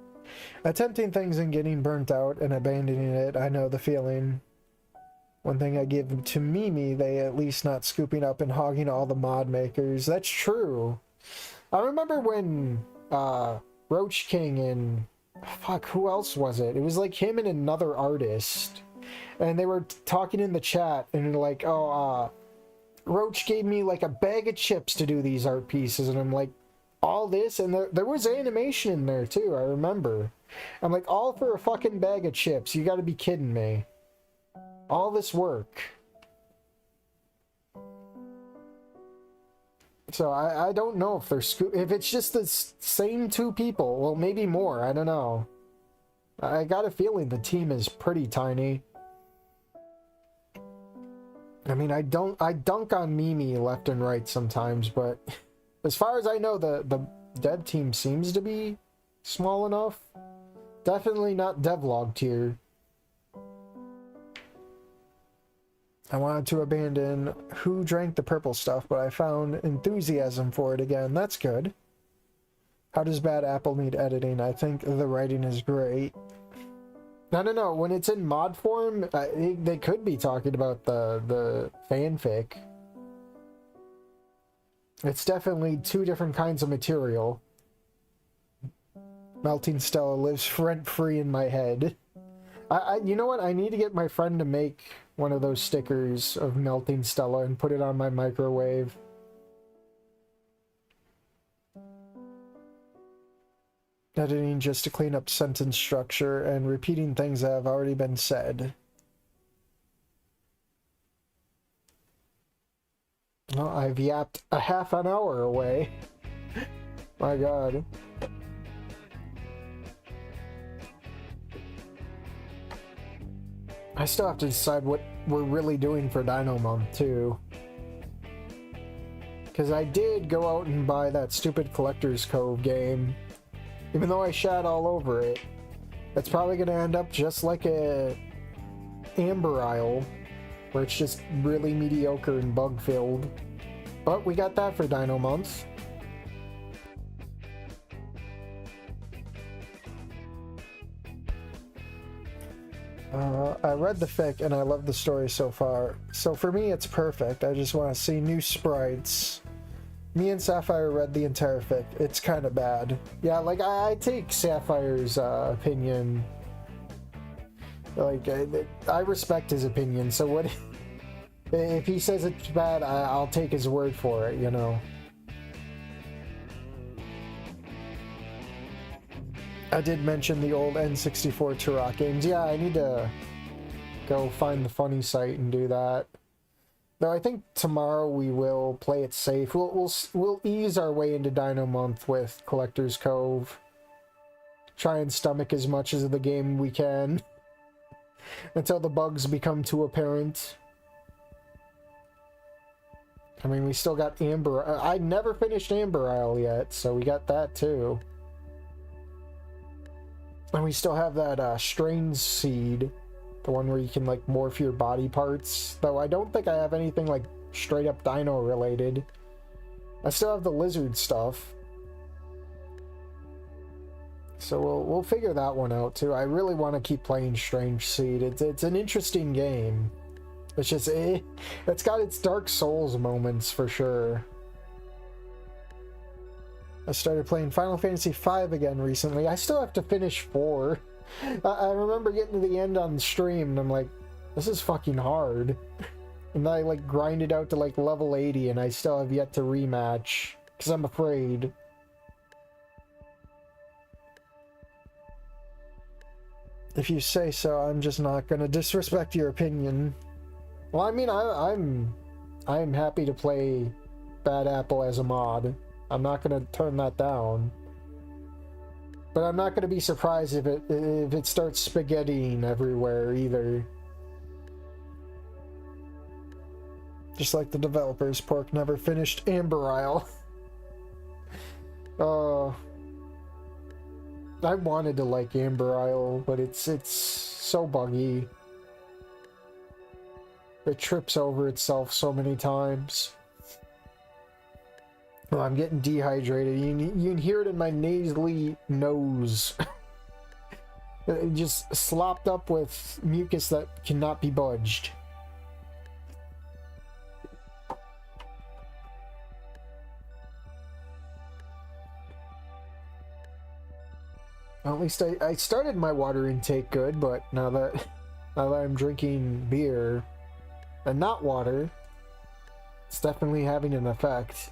Attempting things and getting burnt out and abandoning it, I know the feeling. One thing I give to Mimi, they at least not scooping up and hogging all the mod makers. That's true. I remember when Roach King and... fuck, who else was it? It was like him and another artist. And they were talking in the chat and like, oh, Roach gave me like a bag of chips to do these art pieces, and I'm like, all this? And there was animation in there too, I remember. I'm like, all for a fucking bag of chips? You gotta be kidding me. All this work. So I don't know if they're if it's just the same two people. Well, maybe more, I don't know. I got a feeling the team is pretty tiny. I mean, I dunk on Mimi left and right sometimes, but as far as I know, the dev team seems to be small enough. Definitely not devlog tier. I wanted to abandon Who Drank the Purple stuff, but I found enthusiasm for it again. That's good. How does Bad Apple need editing? I think the writing is great. I don't know, when it's in mod form, they could be talking about the fanfic. It's definitely two different kinds of material. Melting Stella lives rent-free in my head. You know what, I need to get my friend to make one of those stickers of Melting Stella and put it on my microwave. Editing just to clean up sentence structure and repeating things that have already been said. Well, I've yapped a half an hour away. My god. I still have to decide what we're really doing for Dino Month, too. Because I did go out and buy that stupid Collector's Cove game. Even though I shat all over it. It's probably going to end up just like a Amber Isle, where it's just really mediocre and bug-filled. But we got that for Dino Month. I read the fic and I love the story so far. So for me, it's perfect. I just want to see new sprites. Me and Sapphire read the entire fic. It's kind of bad. Yeah, like, I take Sapphire's opinion. Like, I respect his opinion, so what... If he says it's bad, I'll take his word for it, you know? I did mention the old N64 Turok games. Yeah, I need to go find the funny site and do that. Though I think tomorrow we will play it safe. We'll ease our way into Dino Month with Collector's Cove. Try and stomach as much of the game we can until the bugs become too apparent. I mean, we still got Amber. I never finished Amber Isle yet, so we got that too. And we still have that strange seed. The one where you can, like, morph your body parts. Though I don't think I have anything, like, straight up dino related. I still have the lizard stuff. So we'll figure that one out too. I really want to keep playing Strange Seed. It's an interesting game. It's just, it's got its Dark Souls moments for sure. I started playing Final Fantasy V again recently. I still have to finish 4. I remember getting to the end on stream and I'm like, this is fucking hard. And I like grinded out to like level 80 and I still have yet to rematch because I'm afraid. If you say so, I'm just not gonna disrespect your opinion. Well, I mean, I'm happy to play Bad Apple as a mod. I'm not gonna turn that down. But I'm not gonna be surprised if it starts spaghettiing everywhere either. Just like the developers, Pork never finished Amber Isle. I wanted to like Amber Isle, but it's so buggy. It trips over itself so many times. Oh, I'm getting dehydrated. You can hear it in my nasally nose. It just slopped up with mucus that cannot be budged. Well, at least I started my water intake good, but now that I'm drinking beer and not water, it's definitely having an effect.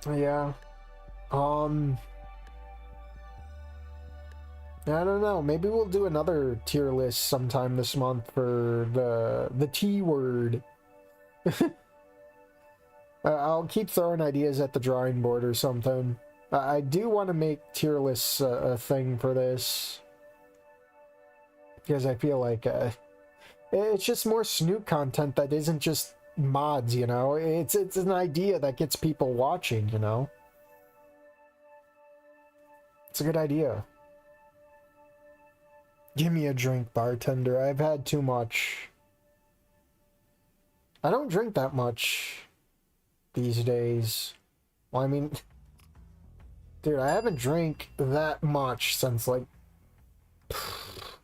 Yeah. I don't know. Maybe we'll do another tier list sometime this month for the T word. I'll keep throwing ideas at the drawing board or something. I do want to make tier lists a thing for this. Because I feel like it's just more Snoot content that isn't just mods, you know? It's an idea that gets people watching, you know? It's a good idea. Give me a drink, bartender. I've had too much. I don't drink that much these days. Well, I mean, dude, I haven't drank that much since, like,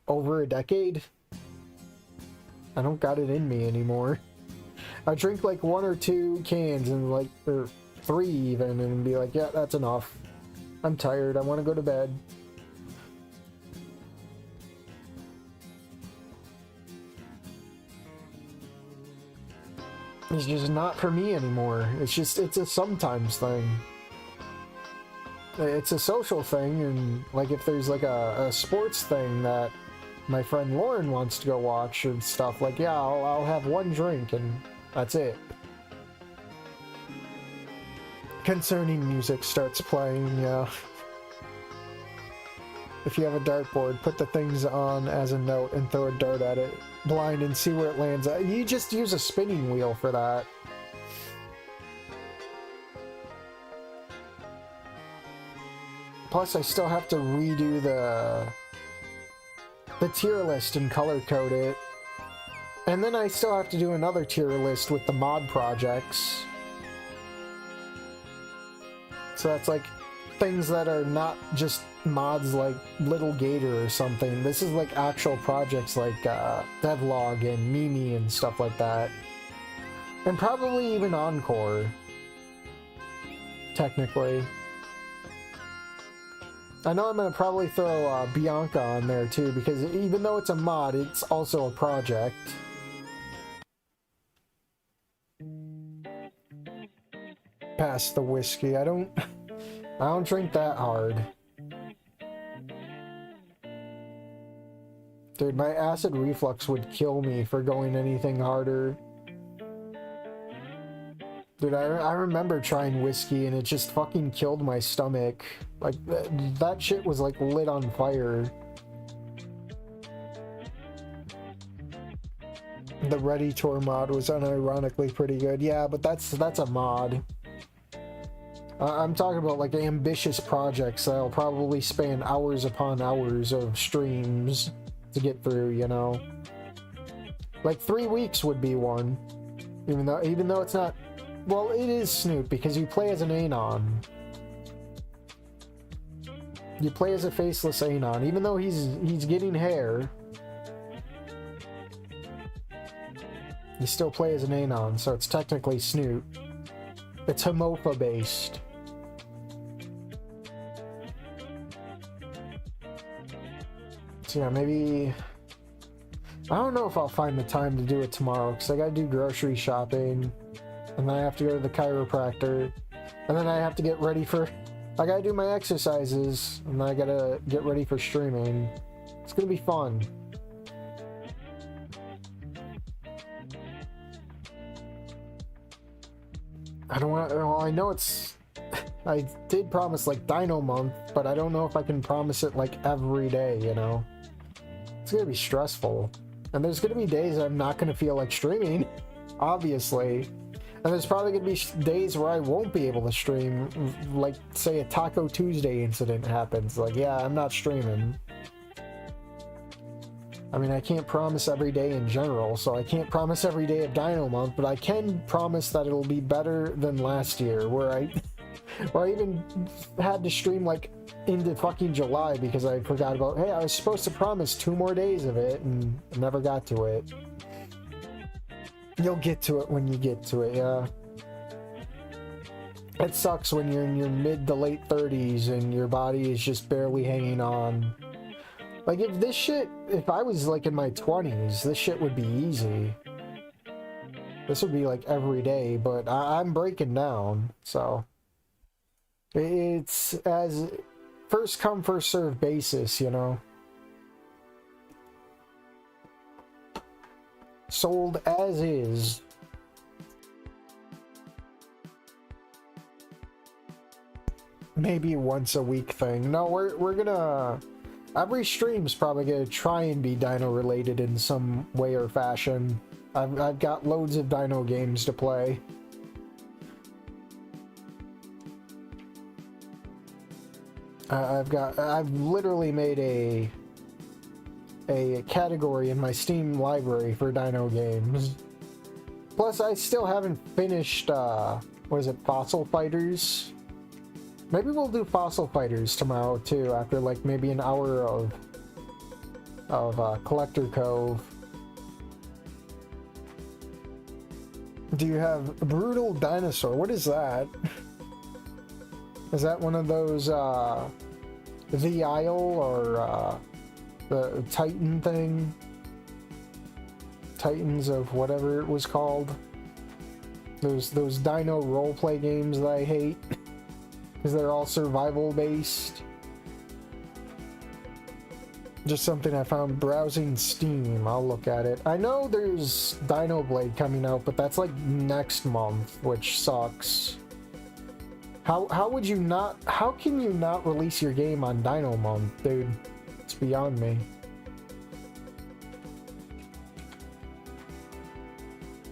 over a decade. I don't got it in me anymore. I drink, like, 1 or 2 cans and, like, or 3 even, and be like, yeah, that's enough. I'm tired. I want to go to bed. It's just not for me anymore. It's a sometimes thing. It's a social thing, and like if there's like a sports thing that my friend Lauren wants to go watch and stuff, like yeah, I'll have 1 drink and that's it. Concerning music starts playing, yeah. If you have a dartboard, put the things on as a note and throw a dart at it blind and see where it lands. You just use a spinning wheel for that. Plus, I still have to redo the tier list and color code it. And then I still have to do another tier list with the mod projects. So that's like things that are not just mods like Little Gator or something. This is like actual projects like Devlog and Mimi and stuff like that. And probably even Encore. Technically. I know I'm going to probably throw Bianca on there too, because even though it's a mod, it's also a project. Pass the whiskey. I don't drink that hard. Dude, my acid reflux would kill me for going anything harder. Dude, I remember trying whiskey and it just fucking killed my stomach. Like, that shit was like lit on fire. The Ready Tour mod was unironically pretty good. Yeah, but that's a mod. I'm talking about like ambitious projects that'll probably span hours upon hours of streams to get through, you know? Like 3 weeks would be one. Even though it's not... Well, it is Snoot, because you play as an Anon. You play as a faceless Anon, even though he's getting hair. You still play as an Anon, so it's technically Snoot. It's Homofa based. So yeah, maybe... I don't know if I'll find the time to do it tomorrow, because I gotta do grocery shopping. And then I have to go to the chiropractor. And then I have to get ready for... I gotta do my exercises. And then I gotta get ready for streaming. It's gonna be fun. I don't want... Well, I know it's... I did promise, like, Dino Month. But I don't know if I can promise it, like, every day, you know? It's gonna be stressful. And there's gonna be days I'm not gonna feel like streaming. Obviously. And there's probably going to be days where I won't be able to stream, like, say, a Taco Tuesday incident happens. Like, yeah, I'm not streaming. I mean, I can't promise every day in general, so I can't promise every day of Dino Month, but I can promise that it'll be better than last year, where I even had to stream, like, into fucking July because I forgot about, hey, I was supposed to promise 2 more days of it, and never got to it. You'll get to it when you get to it, yeah. It sucks when you're in your mid to late 30s and your body is just barely hanging on. Like, if I was like in my 20s, this shit would be easy. This would be like every day, but I'm breaking down, so. It's as first come, first serve basis, you know. Sold as is. Maybe once a week thing. No, we're gonna... Every stream's probably gonna try and be Dino related in some way or fashion. I've got loads of Dino games to play. I've literally made a category in my Steam library for Dino games. Plus, I still haven't finished, what is it, Fossil Fighters? Maybe we'll do Fossil Fighters tomorrow, too, after, like, maybe an hour of Collector Cove. Do you have Brutal Dinosaur? What is that? Is that one of those, The Isle, or, the Titan thing? Titans of whatever it was called. Those Dino roleplay games that I hate. Because they're all survival based. Just something I found browsing Steam. I'll look at it. I know there's Dino Blade coming out, but that's like next month, which sucks. How would you not... How can you not release your game on Dino Month, dude? It's beyond me.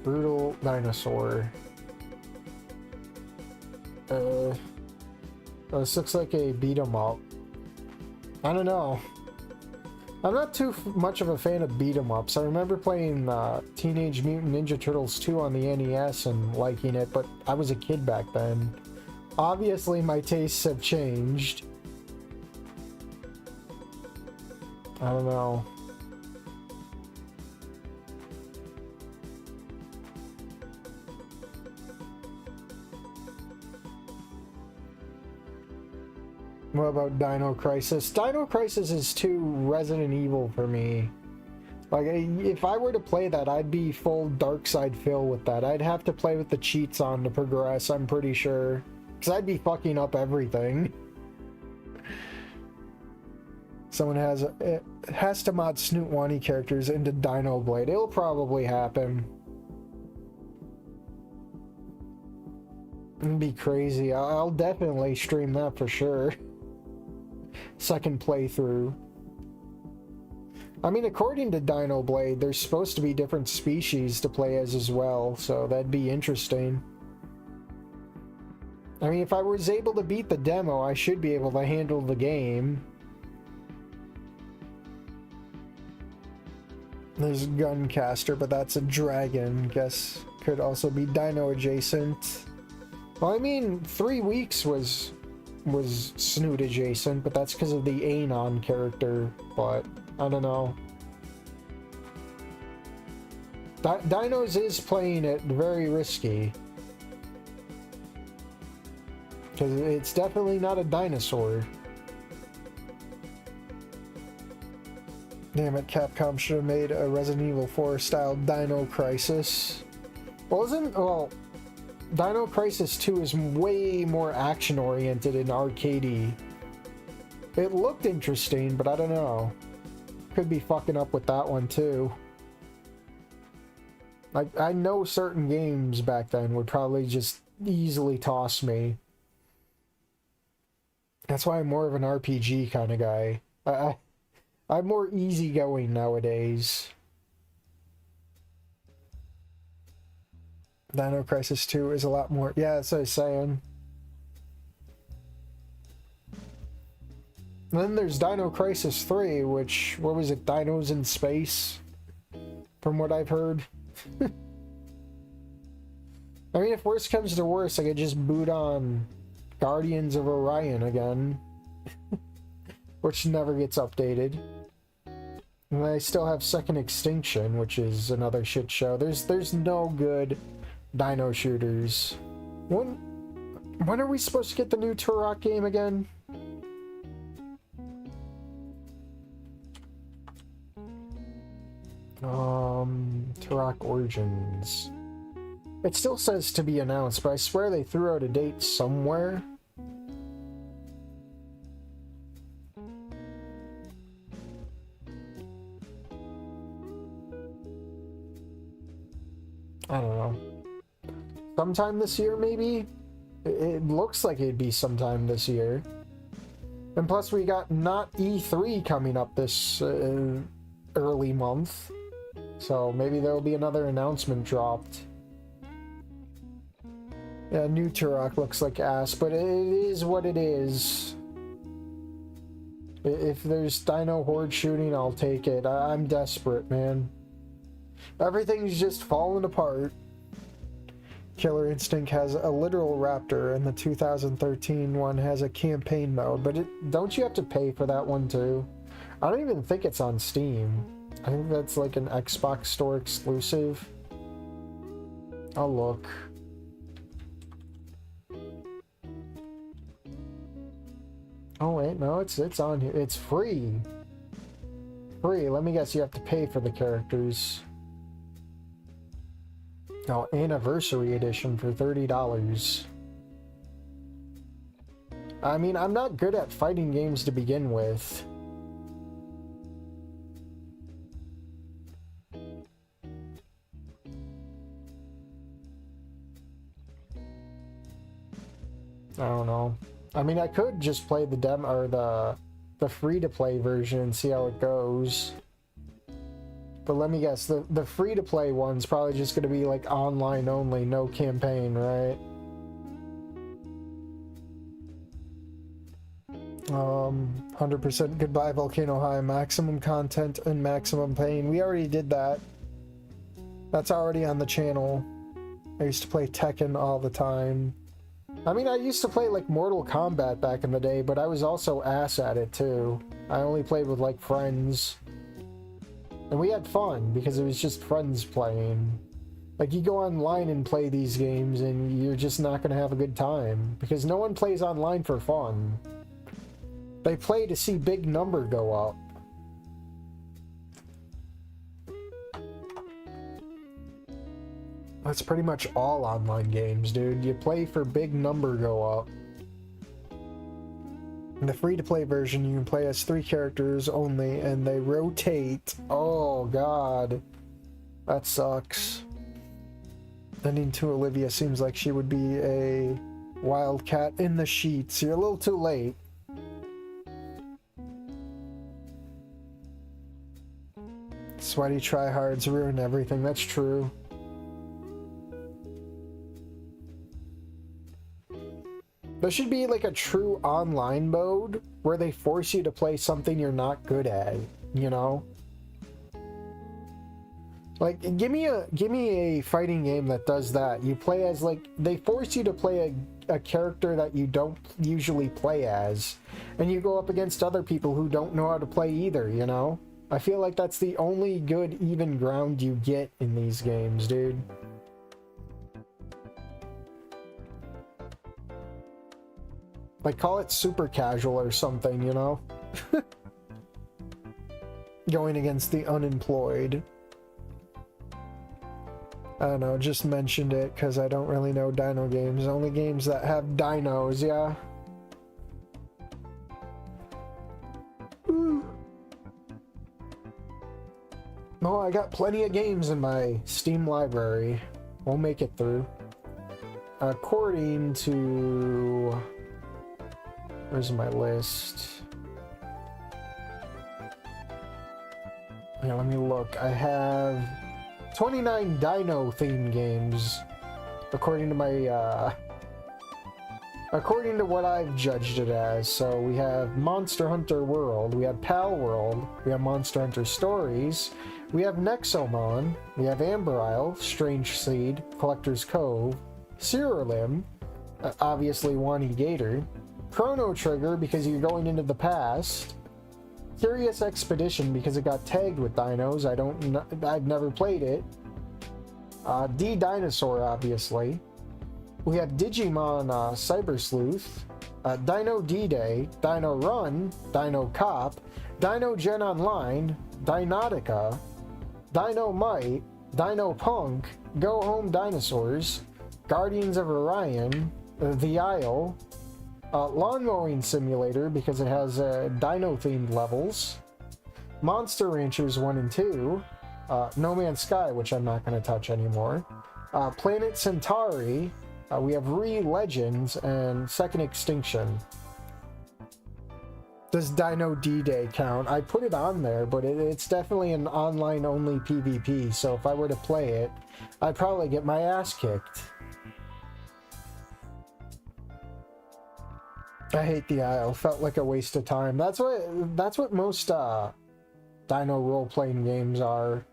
Brutal Dinosaur. This looks like a beat 'em up. I don't know. I'm not too much of a fan of beat 'em ups. I remember playing Teenage Mutant Ninja Turtles 2 on the NES and liking it, but I was a kid back then. Obviously, my tastes have changed. I don't know. What about Dino Crisis? Dino Crisis is too Resident Evil for me. Like, if I were to play that, I'd be full Dark Side Phil with that. I'd have to play with the cheats on to progress, I'm pretty sure. Because I'd be fucking up everything. Someone has to mod Snoot Wani characters into Dino Blade. It'll probably happen. It'd be crazy. I'll definitely stream that for sure. Second playthrough. I mean, according to Dino Blade, there's supposed to be different species to play as well, so that'd be interesting. I mean, if I was able to beat the demo, I should be able to handle the game. There's Guncaster, but that's a dragon. Guess could also be Dino adjacent. Well, I mean, 3 weeks was Snoot adjacent, but that's because of the Anon character, but I don't know. Dinos is playing it very risky. Because it's definitely not a dinosaur. Damn it, Capcom should have made a Resident Evil 4 style Dino Crisis. Well, Dino Crisis 2 is way more action oriented and arcadey. It looked interesting, but I don't know. Could be fucking up with that one too. Like, I know certain games back then would probably just easily toss me. That's why I'm more of an RPG kind of guy. I'm more easygoing nowadays. Dino Crisis 2 is a lot more... Yeah, that's what I was saying. And then there's Dino Crisis 3, which... What was it? Dinos in Space? From what I've heard. I mean, if worse comes to worse, I could just boot on Guardians of Orion again. Which never gets updated. And I still have Second Extinction, which is another shit show. There's no good Dino shooters. When are we supposed to get the new Turok game again? Turok Origins. It still says to be announced, but I swear they threw out a date somewhere. I don't know. Sometime this year, maybe? It looks like it'd be sometime this year. And plus we got not E3 coming up this early month. So maybe there'll be another announcement dropped. Yeah, new Turok looks like ass, but it is what it is. If there's Dino Horde shooting, I'll take it. I'm desperate, man. Everything's just falling apart. Killer Instinct has a literal raptor, and the 2013 one has a campaign mode, but don't you have to pay for that one too? I don't even think it's on Steam. I think that's like an Xbox Store exclusive. I'll look. Oh wait, no, it's on here. It's free. Free. Let me guess, you have to pay for the characters. Oh, Anniversary Edition for $30. I mean, I'm not good at fighting games to begin with. I don't know. I mean, I could just play the demo or the free-to-play version and see how it goes. But let me guess, the free-to-play one's probably just going to be like online only, no campaign, right? 100% goodbye Volcano High, maximum content and maximum pain. We already did that. That's already on the channel. I used to play Tekken all the time. I mean, I used to play like Mortal Kombat back in the day, but I was also ass at it too. I only played with like friends. And we had fun because it was just friends playing. Like, you go online and play these games and you're just not going to have a good time because no one plays online for fun. They play to see big number go up. That's pretty much all online games, dude. You play for big number go up. In the free-to-play version, you can play as 3 characters only, and they rotate. Oh, God. That sucks. Ending to Olivia seems like she would be a wildcat in the sheets. You're a little too late. Sweaty tryhards ruin everything. That's true. There should be like a true online mode where they force you to play something you're not good at, you know? Like, give me a fighting game that does that. You play as, like, they force you to play a character that you don't usually play as, and you go up against other people who don't know how to play either, you know? I feel like that's the only good even ground you get in these games, dude. Like, call it super casual or something, you know? Going against the unemployed. I don't know, just mentioned it because I don't really know dino games. Only games that have dinos, yeah? No, I got plenty of games in my Steam library. We'll make it through. According to... Where's my list? Yeah, let me look. I have 29 dino-themed games, according to my, according to what I've judged it as. So we have Monster Hunter World, we have Pal World, we have Monster Hunter Stories, we have Nexomon, we have Amber Isle, Strange Seed, Collector's Cove, Cyrulim, obviously Wani Gator, Chrono Trigger because you're going into the past, Curious Expedition because it got tagged with dinos. I've never played it. D-Dinosaur, obviously. We have Digimon Cyber Sleuth, Dino D-Day, Dino Run, Dino Cop, Dino Gen Online, Dinotica, Dino Might, Dino Punk, Go Home Dinosaurs, Guardians of Orion, The Isle, Lawn Mowing Simulator because it has dino-themed levels, Monster Ranchers 1 and 2, No Man's Sky, which I'm not going to touch anymore, Planet Centauri, we have Re-Legends, and Second Extinction. Does Dino D-Day count? I put it on there, but it's definitely an online-only PvP, so if I were to play it, I'd probably get my ass kicked. I hate the Isle. Felt like a waste of time. That's what most dino role-playing games are.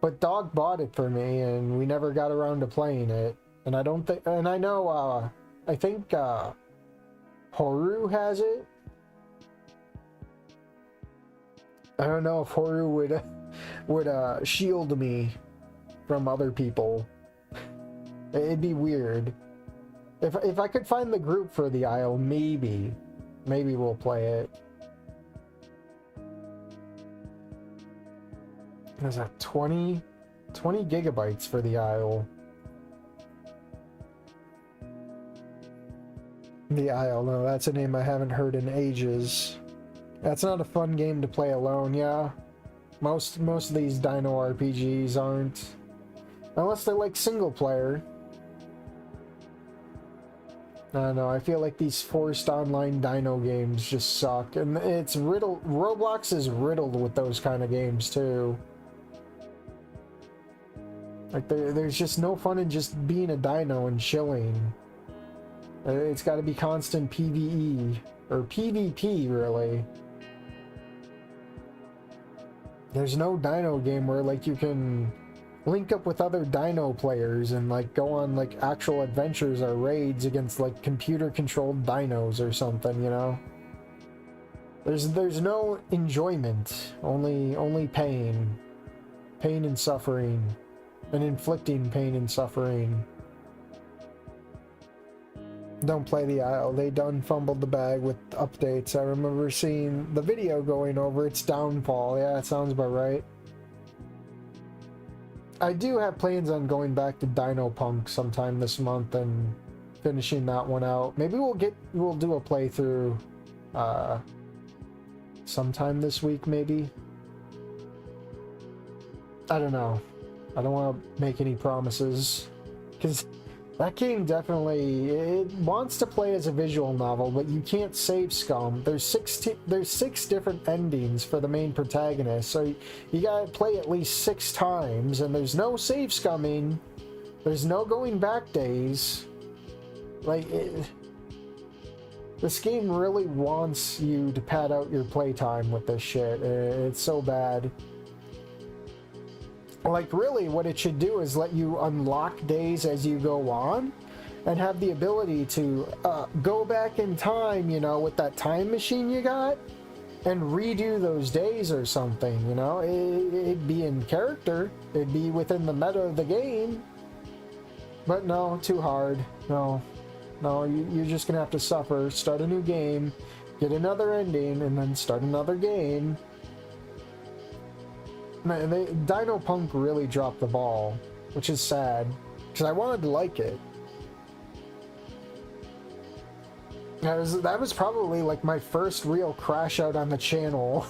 But Dog bought it for me, and we never got around to playing it. And I don't think, and I know, I think Horu has it. I don't know if Horu would shield me from other people. It'd be weird. If I could find the group for the Isle, maybe we'll play it. There's a 20 gigabytes for the Isle. The Isle, no, that's a name I haven't heard in ages. That's not a fun game to play alone, yeah. Most of these dino RPGs aren't. Unless they're like single player. I don't know, I feel like these forced online dino games just suck. And it's riddled, Roblox is riddled with those kind of games too. Like there's just no fun in just being a dino and chilling. It's got to be constant PvE, or PvP, really. There's no Dino game where, like, you can link up with other Dino players and, like, go on, like, actual adventures or raids against, like, computer-controlled dinos or something, you know? There's no enjoyment, only pain. Pain and suffering. And inflicting pain and suffering. Don't play the Isle. They done fumbled the bag with updates. I remember seeing the video going over its downfall. Yeah, that sounds about right. I do have plans on going back to Dino Punk sometime this month and finishing that one out. Maybe we'll do a playthrough sometime this week, maybe. I don't know. I don't want to make any promises, because that game definitely, it wants to play as a visual novel, but you can't save scum. There's six different endings for the main protagonist, so you gotta play at least 6 times, and there's no save scumming. There's no going back days. Like, this game really wants you to pad out your playtime with this shit. It's so bad. Like, really, what it should do is let you unlock days as you go on and have the ability to go back in time, you know, with that time machine you got and redo those days or something, you know? It'd be in character. It'd be within the meta of the game. But no, too hard. No, you're just gonna have to suffer, start a new game, get another ending, and then start another game. Dino Punk really dropped the ball, which is sad, because I wanted to like it. That was probably like my first real crash out on the channel,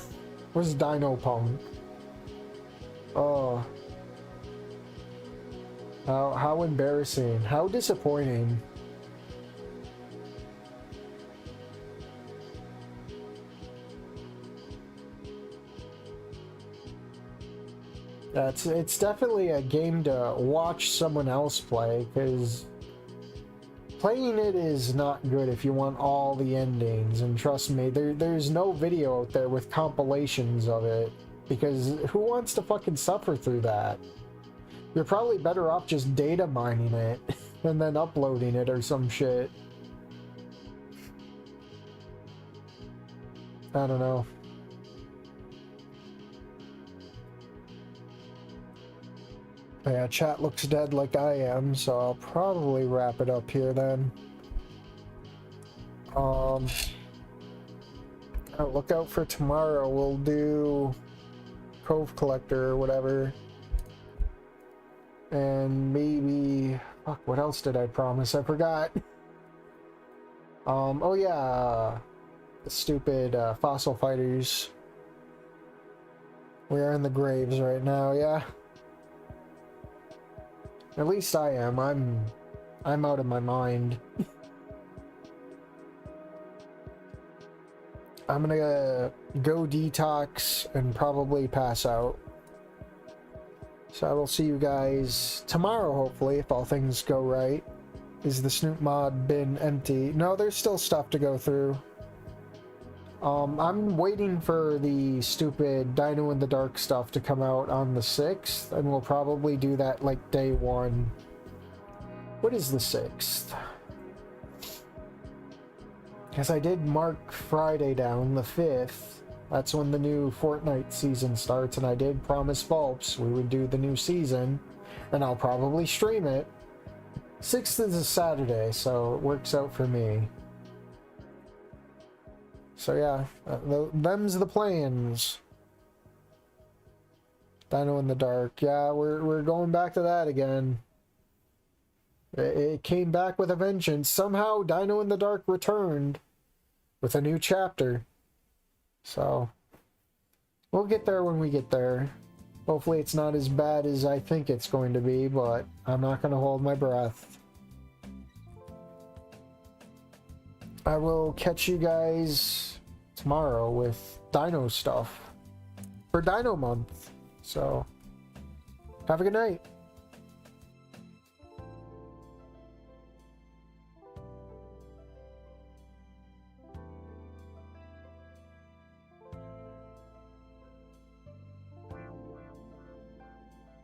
was Dino Punk. Oh. How embarrassing. How disappointing. It's definitely a game to watch someone else play, because playing it is not good if you want all the endings, and trust me, there's no video out there with compilations of it, because who wants to fucking suffer through that? You're probably better off just data mining it and then uploading it or some shit. I don't know. Yeah, chat looks dead like I am, so I'll probably wrap it up here then. Look out for tomorrow. We'll do Cove Collector or whatever. And maybe... Fuck, what else did I promise? I forgot. Oh yeah. The stupid fossil fighters. We are in the graves right now, yeah. At least I am. I'm out of my mind. I'm gonna go detox and probably pass out. So I will see you guys tomorrow, hopefully, if all things go right. Is the Snoot mod bin empty? No, there's still stuff to go through. I'm waiting for the stupid Dino in the Dark stuff to come out on the 6th, and we'll probably do that like day 1. What is the 6th? Because I did mark Friday down, the 5th. That's when the new Fortnite season starts, and I did promise Volps we would do the new season, and I'll probably stream it. 6th is a Saturday, so it works out for me. So yeah, them's the plans. Dino in the Dark. Yeah, we're going back to that again. It came back with a vengeance. Somehow Dino in the Dark returned with a new chapter. So we'll get there when we get there. Hopefully it's not as bad as I think it's going to be, but I'm not going to hold my breath. I will catch you guys tomorrow with Dino stuff for Dino Month. So, have a good night.